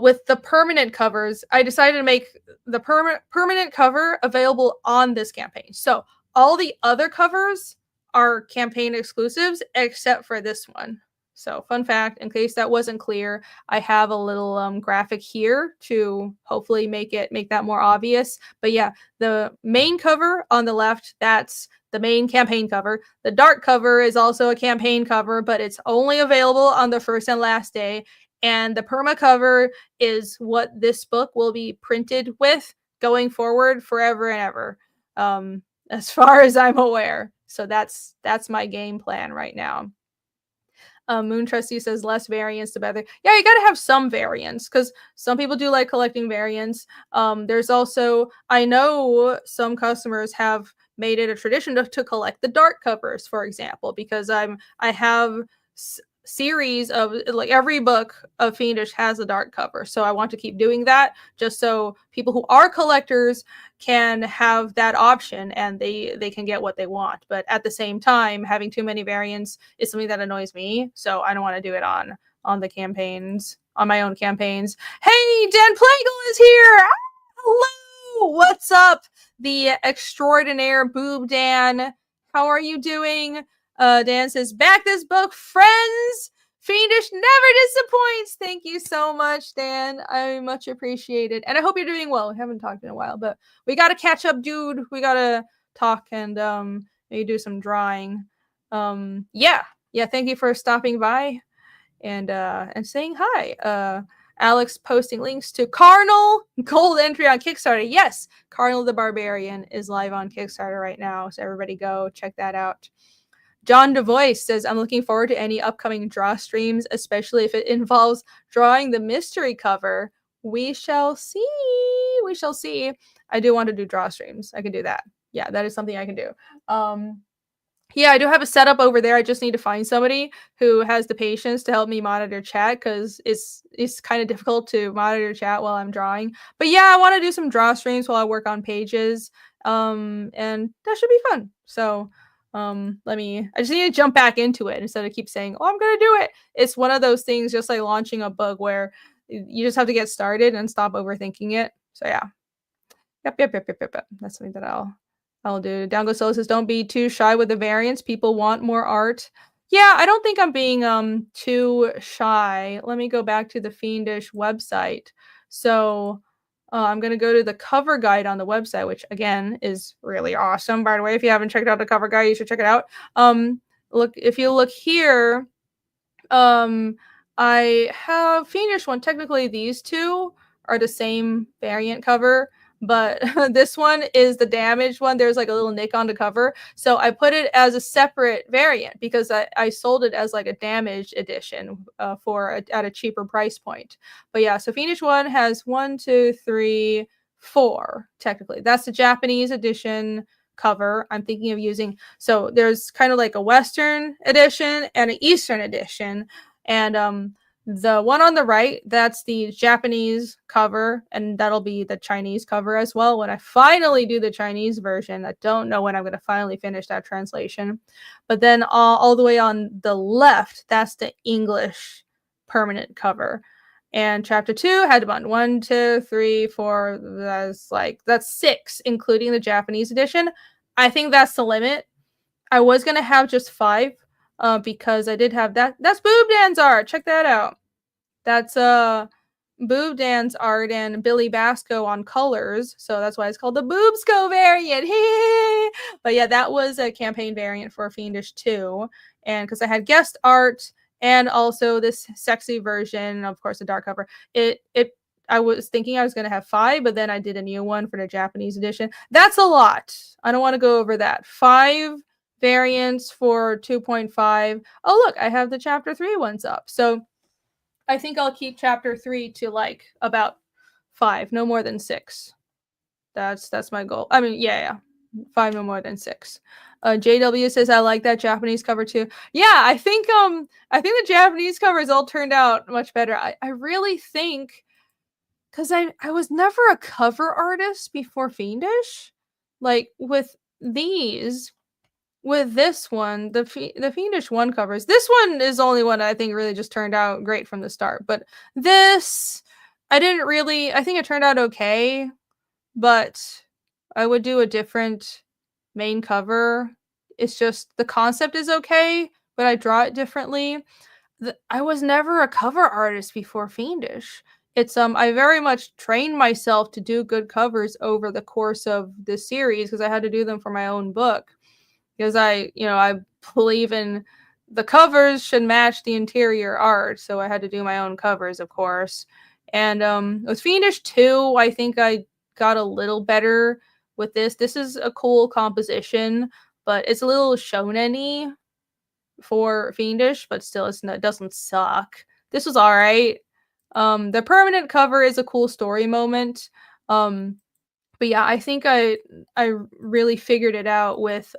with the permanent covers, I decided to make the permanent cover available on this campaign. So all the other covers are campaign exclusives except for this one. So fun fact, in case that wasn't clear, I have a little graphic here to hopefully make that more obvious. But yeah, the main cover on the left, that's the main campaign cover. The dark cover is also a campaign cover, but it's only available on the first and last day. And the perma cover is what this book will be printed with going forward forever and ever, as far as I'm aware. So that's my game plan right now. Moon Trustee says less variants the better. Yeah, you gotta have some variants, because some people do like collecting variants. There's also, I know some customers have made it a tradition to collect the dark covers, for example, because I have series of, like, every book of Fiendish has a dark cover, so I want to keep doing that, just so people who are collectors can have that option and they can get what they want. But at the same time, having too many variants is something that annoys me, so I don't want to do it on the campaigns, on my own campaigns. Hey, Dan Plagle is here. Hello, what's up, the extraordinaire Boob Dan? How are you doing? Dan says, back this book, friends. Fiendish never disappoints. Thank you so much, Dan. I much appreciate it. And I hope you're doing well. We haven't talked in a while, but we got to catch up, dude. We got to talk and maybe do some drawing. Yeah, thank you for stopping by and saying hi. Alex posting links to Carnal gold entry on Kickstarter. Yes, Carnal the Barbarian is live on Kickstarter right now, so everybody go check that out. John DeVoice says, I'm looking forward to any upcoming draw streams, especially if it involves drawing the mystery cover. We shall see. We shall see. I do want to do draw streams. I can do that. Yeah, that is something I can do. Yeah, I do have a setup over there. I just need to find somebody who has the patience to help me monitor chat because it's kind of difficult to monitor chat while I'm drawing. But yeah, I want to do some draw streams while I work on pages. And that should be fun. So I just need to jump back into it instead of keep saying, oh, I'm gonna do it. It's one of those things just like launching a book where you just have to get started and stop overthinking it. So yeah. Yep. That's something that I'll do. Down Goes Solo says, don't be too shy with the variants. People want more art. Yeah, I don't think I'm being too shy. Let me go back to the Fiendish website. So I'm going to go to the cover guide on the website, which again is really awesome. By the way, if you haven't checked out the cover guide, you should check it out. If you look here, I have Fiendish one. Technically, these two are the same variant cover, but this one is the damaged one. There's like a little nick on the cover. So I put it as a separate variant because I sold it as like a damaged edition at a cheaper price point. But yeah, so Fiendish one has 1, 2, 3, 4, technically. That's the Japanese edition cover I'm thinking of using. So there's kind of like a Western edition and an Eastern edition. And the one on the right, that's the Japanese cover, and that'll be the Chinese cover as well when I finally do the Chinese version. I don't know when I'm going to finally finish that translation. But then all the way on the left, that's the English permanent cover. And chapter 2 had about 1, 2, 3, 4. That's 6, including the Japanese edition. I think that's the limit. I was going to have just 5. Because I did have that. That's Boob Dan's art. Check that out. That's Boob Dan's art and Billy Basco on colors. So that's why it's called the Boobsco variant. But yeah, that was a campaign variant for Fiendish 2. And because I had guest art and also this sexy version, of course, the dark cover. I was thinking I was going to have 5, but then I did a new one for the Japanese edition. That's a lot. I don't want to go over that. 5 variants for 2.5. Oh, look, I have the chapter 3 ones up. So I think I'll keep chapter 3 to like about 5, no more than 6. That's my goal. I mean, yeah. 5, no more than 6. JW says, I like that Japanese cover too. Yeah, I think the Japanese covers all turned out much better. I really think, because I was never a cover artist before Fiendish. Like with these, with this one, the Fiendish 1 covers. This one is the only one I think really just turned out great from the start. But this, I think it turned out okay. But I would do a different main cover. It's just the concept is okay, but I draw it differently. I was never a cover artist before Fiendish. It's I very much trained myself to do good covers over the course of this series because I had to do them for my own book. Because I believe in the covers should match the interior art, so I had to do my own covers, of course. And with Fiendish 2, I think I got a little better with this. This is a cool composition, but it's a little shonen-y for Fiendish, but still it doesn't suck. This was all right. The permanent cover is a cool story moment. But yeah, I think I really figured it out with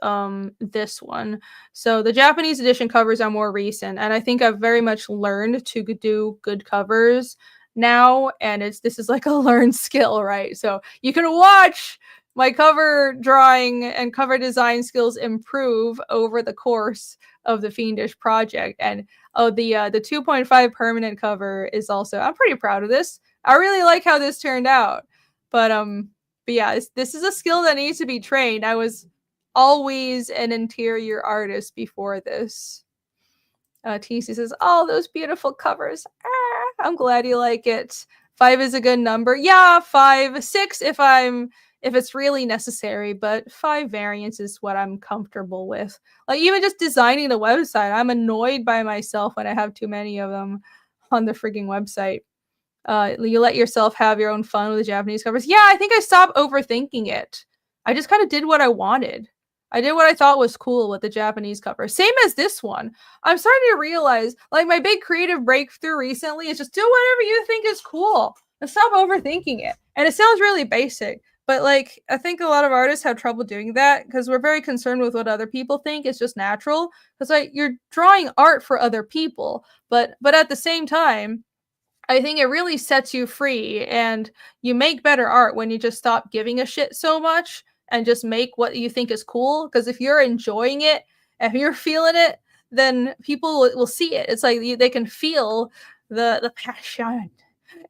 this one. So the Japanese edition covers are more recent, and I think I've very much learned to do good covers now, and this is like a learned skill, right? So you can watch my cover drawing and cover design skills improve over the course of the Fiendish project. And the 2.5 permanent cover is also, I'm pretty proud of this. I really like how this turned out. But yeah, this is a skill that needs to be trained. I was always an interior artist before this. TC says, "Oh, those beautiful covers. I'm glad you like it. 5 is a good number. Yeah, 5, 6 if it's really necessary, but 5 variants is what I'm comfortable with. Like even just designing the website, I'm annoyed by myself when I have too many of them on the freaking website. You let yourself have your own fun with the Japanese covers. Yeah, I think I stopped overthinking it. I just kind of did what I wanted. I did what I thought was cool with the Japanese cover. Same as this one. I'm starting to realize, like, my big creative breakthrough recently is just do whatever you think is cool and stop overthinking it. And it sounds really basic, but like, I think a lot of artists have trouble doing that because we're very concerned with what other people think. It's just natural because like you're drawing art for other people, but at the same time, I think it really sets you free and you make better art when you just stop giving a shit so much and just make what you think is cool. Because if you're enjoying it, if you're feeling it, then people will see it. It's like they can feel the passion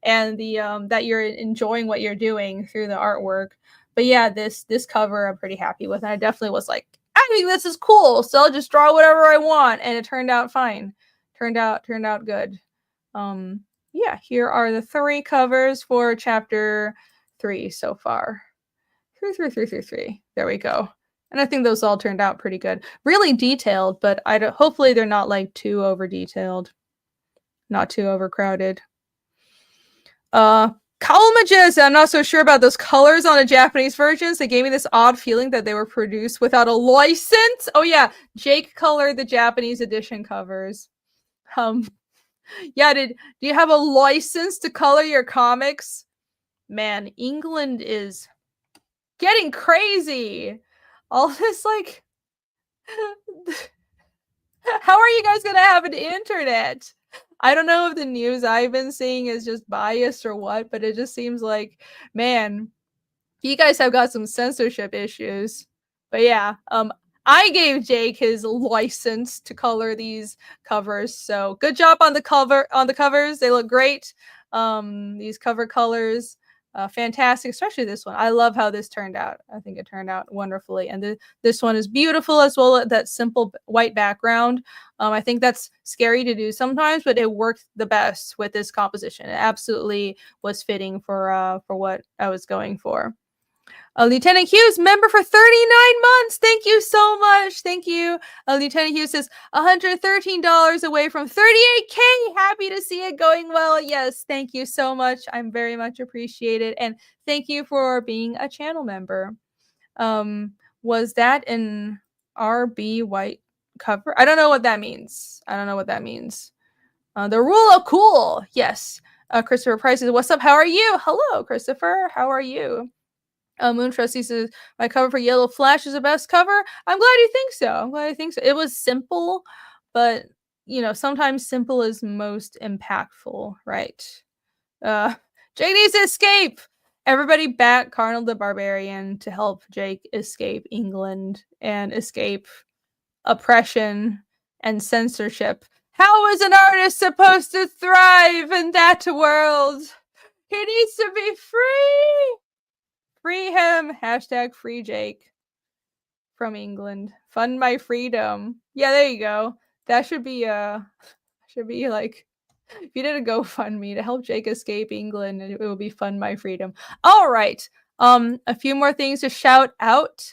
and the that you're enjoying what you're doing through the artwork. But yeah, this cover I'm pretty happy with, and I definitely was like, I think this is cool, so I'll just draw whatever I want, and it turned out fine. Turned out good. Yeah, here are the 3 covers for chapter 3 so far. 3. There we go. And I think those all turned out pretty good. Really detailed, but hopefully they're not like too over detailed. Not too overcrowded. Kalmages, I'm not so sure about those colors on the Japanese versions. They gave me this odd feeling that they were produced without a license. Oh yeah, Jake colored the Japanese edition covers. Yeah, do you have a license to color your comics? Man, England is getting crazy. All this like how are you guys gonna have an internet? I don't know if the news I've been seeing is just biased or what, but it just seems like, man, you guys have got some censorship issues. But yeah, I gave Jake his license to color these covers. So good job on the covers. They look great. These cover colors, fantastic, especially this one. I love how this turned out. I think it turned out wonderfully. And this one is beautiful as well. That simple white background. I think that's scary to do sometimes, but it worked the best with this composition. It absolutely was fitting for what I was going for. Lieutenant Hughes, member for 39 months. Thank you so much. Thank you. Lieutenant Hughes says $113 away from 38K. Happy to see it going well. Yes, thank you so much. I'm very much appreciated. And thank you for being a channel member. Was that an RB white cover? I don't know what that means. The rule of cool. Yes. Christopher Price says, what's up? How are you? Hello, Christopher. How are you? Moon Trustee says, my cover for Yellow Flash is the best cover. I'm glad you think so. It was simple, but, you know, sometimes simple is most impactful, right? Jake needs to escape! Everybody back Carnal the Barbarian to help Jake escape England and escape oppression and censorship. How is an artist supposed to thrive in that world? He needs to be free! Free him! Hashtag free Jake. From England. Fund my freedom. Yeah, there you go. That should be like, if you did a GoFundMe to help Jake escape England, it will be Fund My Freedom. All right. A few more things to shout out.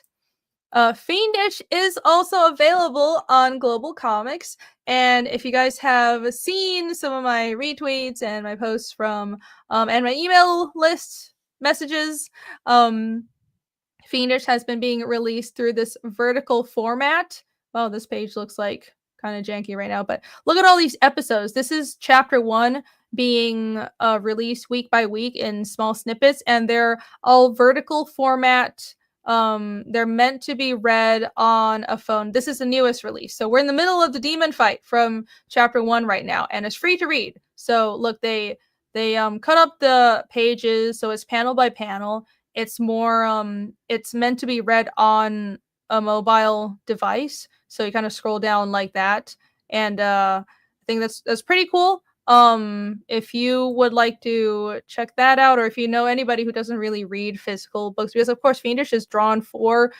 Fiendish is also available on Global Comics. And if you guys have seen some of my retweets and my posts from and my email list messages, Fiendish has been being released through this vertical format. Well, this page looks like kind of janky right now, but look at all these episodes. This is chapter 1 being released week by week in small snippets, and they're all vertical format. They're meant to be read on a phone. This is the newest release. So we're in the middle of the demon fight from chapter 1 right now, and it's free to read. So look, they cut up the pages so it's panel by panel. It's more it's meant to be read on a mobile device, so you kind of scroll down like that, and I think that's pretty cool. If you would like to check that out, or if you know anybody who doesn't really read physical books, because of course Fiendish is drawn for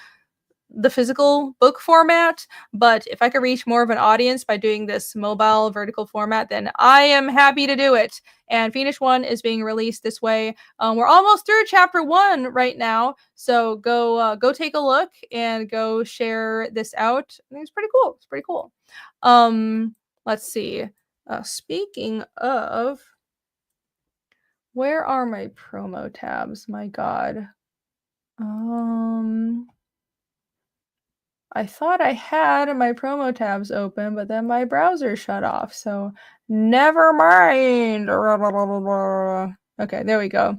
the physical book format, but if I could reach more of an audience by doing this mobile vertical format, then I am happy to do it. And Fiendish 1 is being released this way. We're almost through chapter 1 right now, so go take a look and go share this out. I think it's pretty cool. It's pretty cool. Let's see. Speaking of, where are my promo tabs? My God. I thought I had my promo tabs open, but then my browser shut off. So never mind. Okay, there we go.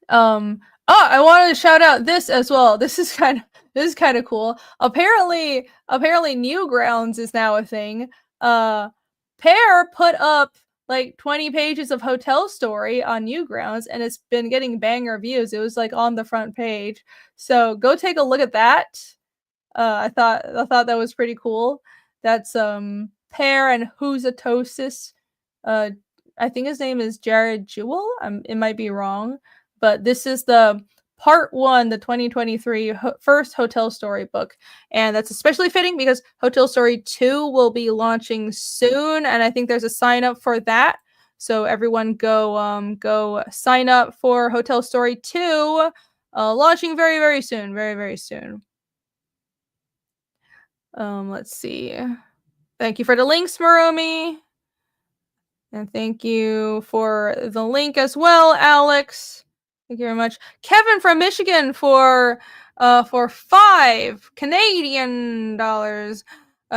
I wanted to shout out this as well. This is kind of cool. Apparently Newgrounds is now a thing. Pear put up like 20 pages of Hotel Story on Newgrounds, and it's been getting bang reviews. It was like on the front page. So go take a look at that. I thought that was pretty cool. That's Pear and Huzatosis. I think his name is Jared Jewell. It might be wrong, but this is the part 1, the 2023 first Hotel Story book, and that's especially fitting because Hotel Story 2 will be launching soon, and I think there's a sign up for that. So everyone go sign up for Hotel Story 2, launching very, very soon, very, very soon. Let's see. Thank you for the links, Marumi. And thank you for the link as well, Alex. Thank you very much. Kevin from Michigan for $5 Canadian dollars.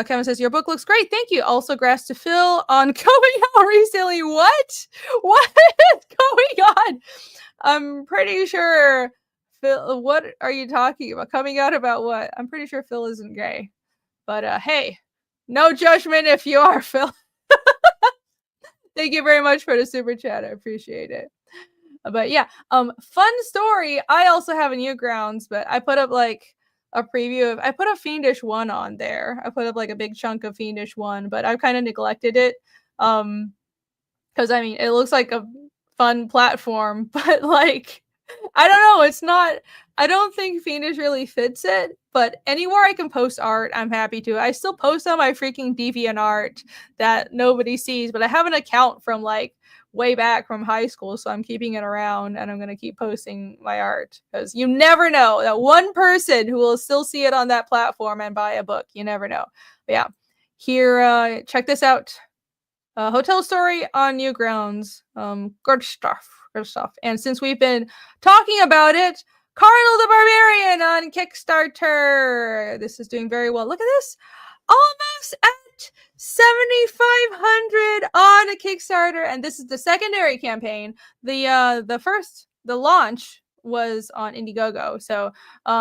Kevin says, your book looks great. Thank you. Also, grass to Phil on coming out recently. What? What is going on? I'm pretty sure Phil, what are you talking about? Coming out about what? I'm pretty sure Phil isn't gay. But hey, no judgment if you are, Phil. Thank you very much for the super chat. I appreciate it. But yeah, fun story. I also have a Newgrounds, but I put up like a preview of. I put a Fiendish 1 on there. I put up like a big chunk of Fiendish 1, but I've kind of neglected it. Because I mean, it looks like a fun platform, but like, I don't know. It's not. I don't think Fiendish really fits it, but anywhere I can post art, I'm happy to. I still post on my freaking DeviantArt that nobody sees, but I have an account from like way back from high school, so I'm keeping it around, and I'm going to keep posting my art because you never know that one person who will still see it on that platform and buy a book. You never know. But yeah, here, check this out. Hotel Story on Newgrounds. Good stuff. Good stuff. And since we've been talking about it, Cardinal the Barbarian on Kickstarter. This is doing very well. Look at this. Almost at 7,500 on a Kickstarter. And this is the secondary campaign. The launch was on Indiegogo. So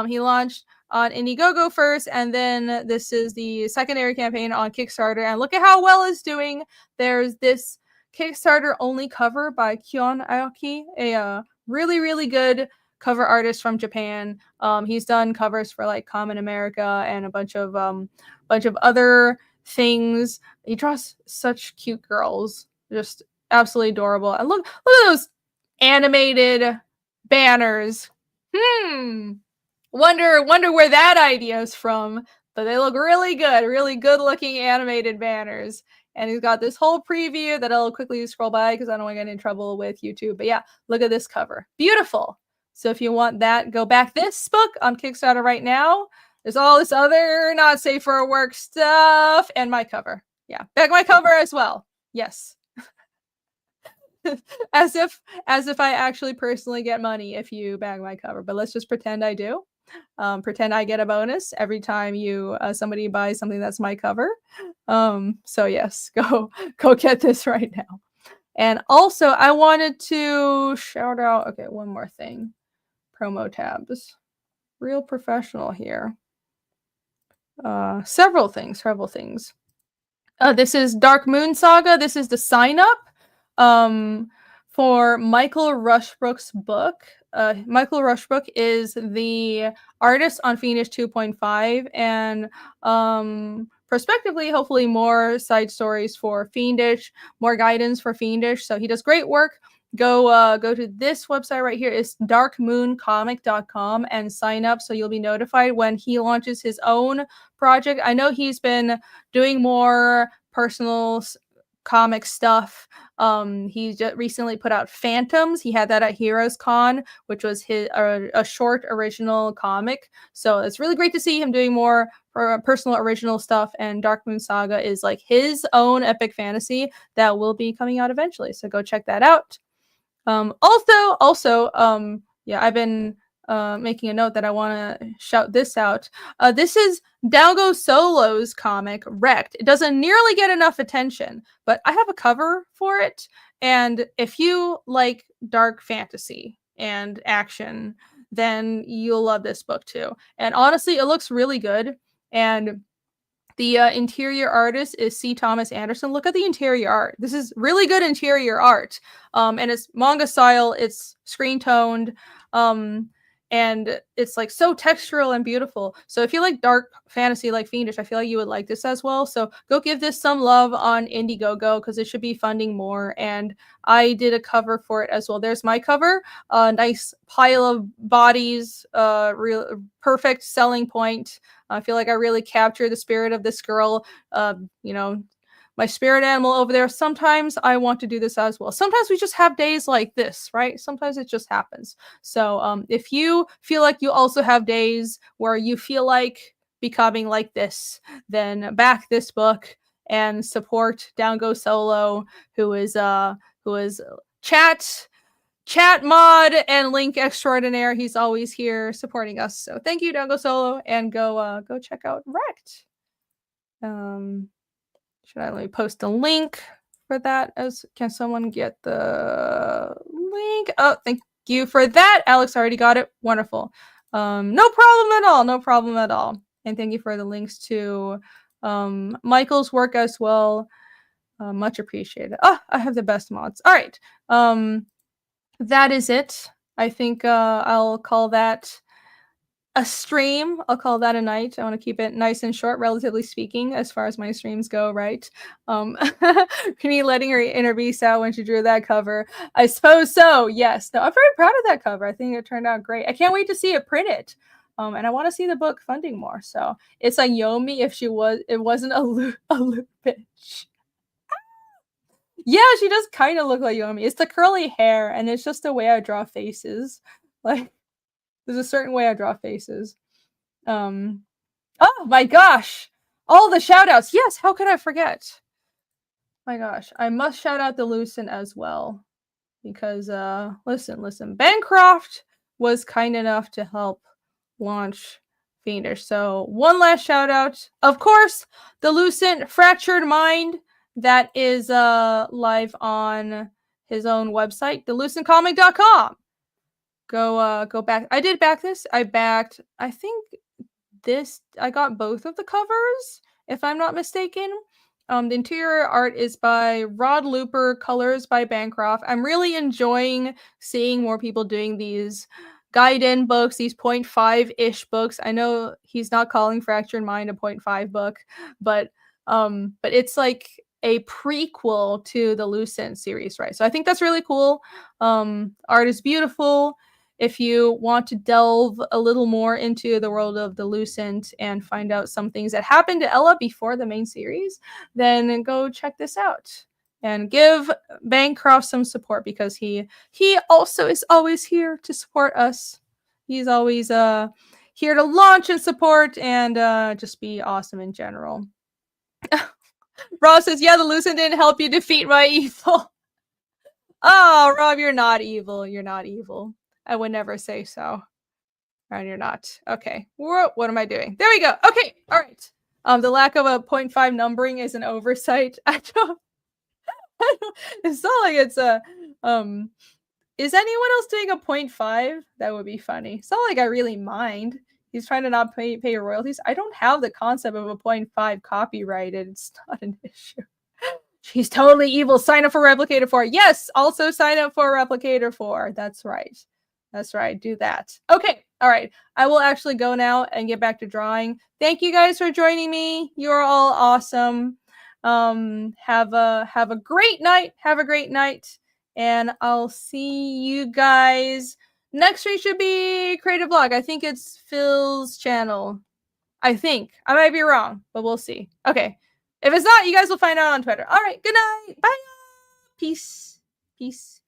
he launched on Indiegogo first, and then this is the secondary campaign on Kickstarter. And look at how well it's doing. There's this Kickstarter only cover by Kyon Aoki, a really, really good cover artist from Japan. He's done covers for like Common America and a bunch of other things. He draws such cute girls, just absolutely adorable. And look at those animated banners. Wonder where that idea is from, but they look really good looking animated banners. And he's got this whole preview that I'll quickly scroll by because I don't want to get in trouble with YouTube. But yeah, look at this cover. Beautiful. So if you want that, go back this book on Kickstarter right now. There's all this other not safe for work stuff and my cover. Yeah, back my cover as well. Yes. as if I actually personally get money if you bag my cover, but let's just pretend I do. Pretend I get a bonus every time you somebody buys something that's my cover. So yes, go get this right now. And also I wanted to shout out, okay, one more thing. Promo tabs. Real professional here. Several things. This is Dark Moon Saga. This is the sign up for Michael Rushbrook's book. Michael Rushbrook is the artist on Fiendish 2.5 and prospectively, hopefully more side stories for Fiendish, more guidance for Fiendish. So he does great work go to this website right here. It's darkmooncomic.com and sign up so you'll be notified when he launches his own project. I know he's been doing more personal comic stuff. He just recently put out Phantoms. He had that at Heroes Con, which was his a short original comic. So it's really great to see him doing more personal original stuff. And Dark Moon Saga is like his own epic fantasy that will be coming out eventually. So go check that out. Yeah, I've been making a note that I want to shout this out. This is Dalgo Solo's comic, Wrecked. It doesn't nearly get enough attention, but I have a cover for it. And if you like dark fantasy and action, then you'll love this book too. And honestly, it looks really good. And the interior artist is C. Thomas Anderson. Look at the interior art. This is really good interior art. And it's manga style. It's screen toned. And it's like so textural and beautiful. So if you like dark fantasy like Fiendish, I feel like you would like this as well. So go give this some love on Indiegogo because it should be funding more. And I did a cover for it as well. There's my cover. Nice pile of bodies. Real perfect selling point. I feel like I really captured the spirit of this girl. My spirit animal over there. Sometimes I want to do this as well. Sometimes we just have days like this, right? Sometimes it just happens. So if you feel like you also have days where you feel like becoming like this, then back this book and support Down Go Solo, who is chat mod and link extraordinaire. He's always here supporting us. So thank you, Down Go Solo, and go check out Wrecked. Should I let me post a link for that? Can someone get the link? Oh, thank you for that. Alex already got it. Wonderful. No problem at all. No problem at all. And thank you for the links to Michael's work as well. Much appreciated. Oh, I have the best mods. All right. That is it. I think I'll call that a stream. I'll call that a night. I want to keep it nice and short, relatively speaking, as far as my streams go, right? Penny letting her inner beast out when she drew that cover. I suppose so, yes. No, I'm very proud of that cover. I think it turned out great. I can't wait to see it printed. And I want to see the book funding more. So it's like Yomi if it wasn't a loop bitch. Yeah, she does kind of look like Yomi. It's the curly hair, and it's just the way I draw faces. Like, there's a certain way I draw faces. Oh my gosh! All the shout outs. Yes, how could I forget? My gosh, I must shout out the Lucent as well. Because listen, Bancroft was kind enough to help launch Fiendish. So one last shout out. Of course, the Lucent Fractured Mind that is live on his own website, thelucentcomic.com. Go back. I did back this. I think I got both of the covers, if I'm not mistaken. The interior art is by Rod Looper, colors by Bancroft. I'm really enjoying seeing more people doing these Gaiden books, these 0.5-ish books. I know he's not calling Fractured Mind a 0.5 book, but it's like a prequel to the Lucent series, right? So I think that's really cool. Art is beautiful. If you want to delve a little more into the world of the Lucent and find out some things that happened to Ella before the main series, then go check this out and give Bancroft some support because he also is always here to support us. He's always here to launch and support and just be awesome in general. Rob says, yeah, the Lucent didn't help you defeat my evil. Oh, Rob, you're not evil. You're not evil. I would never say so. And you're not. Okay. What am I doing? There we go. Okay. All right. The lack of a 0.5 numbering is an oversight. I don't it's not like it's a is anyone else doing a 0.5? That would be funny. It's not like I really mind. He's trying to not pay royalties. I don't have the concept of a 0.5 copyrighted. It's not an issue. She's totally evil. Sign up for Replicator 4. Yes, also sign up for Replicator 4. That's right. That's right. Do that. Okay. All right. I will actually go now and get back to drawing. Thank you guys for joining me. You're all awesome. Have a great night. Have a great night. And I'll see you guys next week. Should be Creative Vlog. I think it's Phil's channel. I think. I might be wrong, but we'll see. Okay. If it's not, you guys will find out on Twitter. All right. Good night. Bye. Peace. Peace.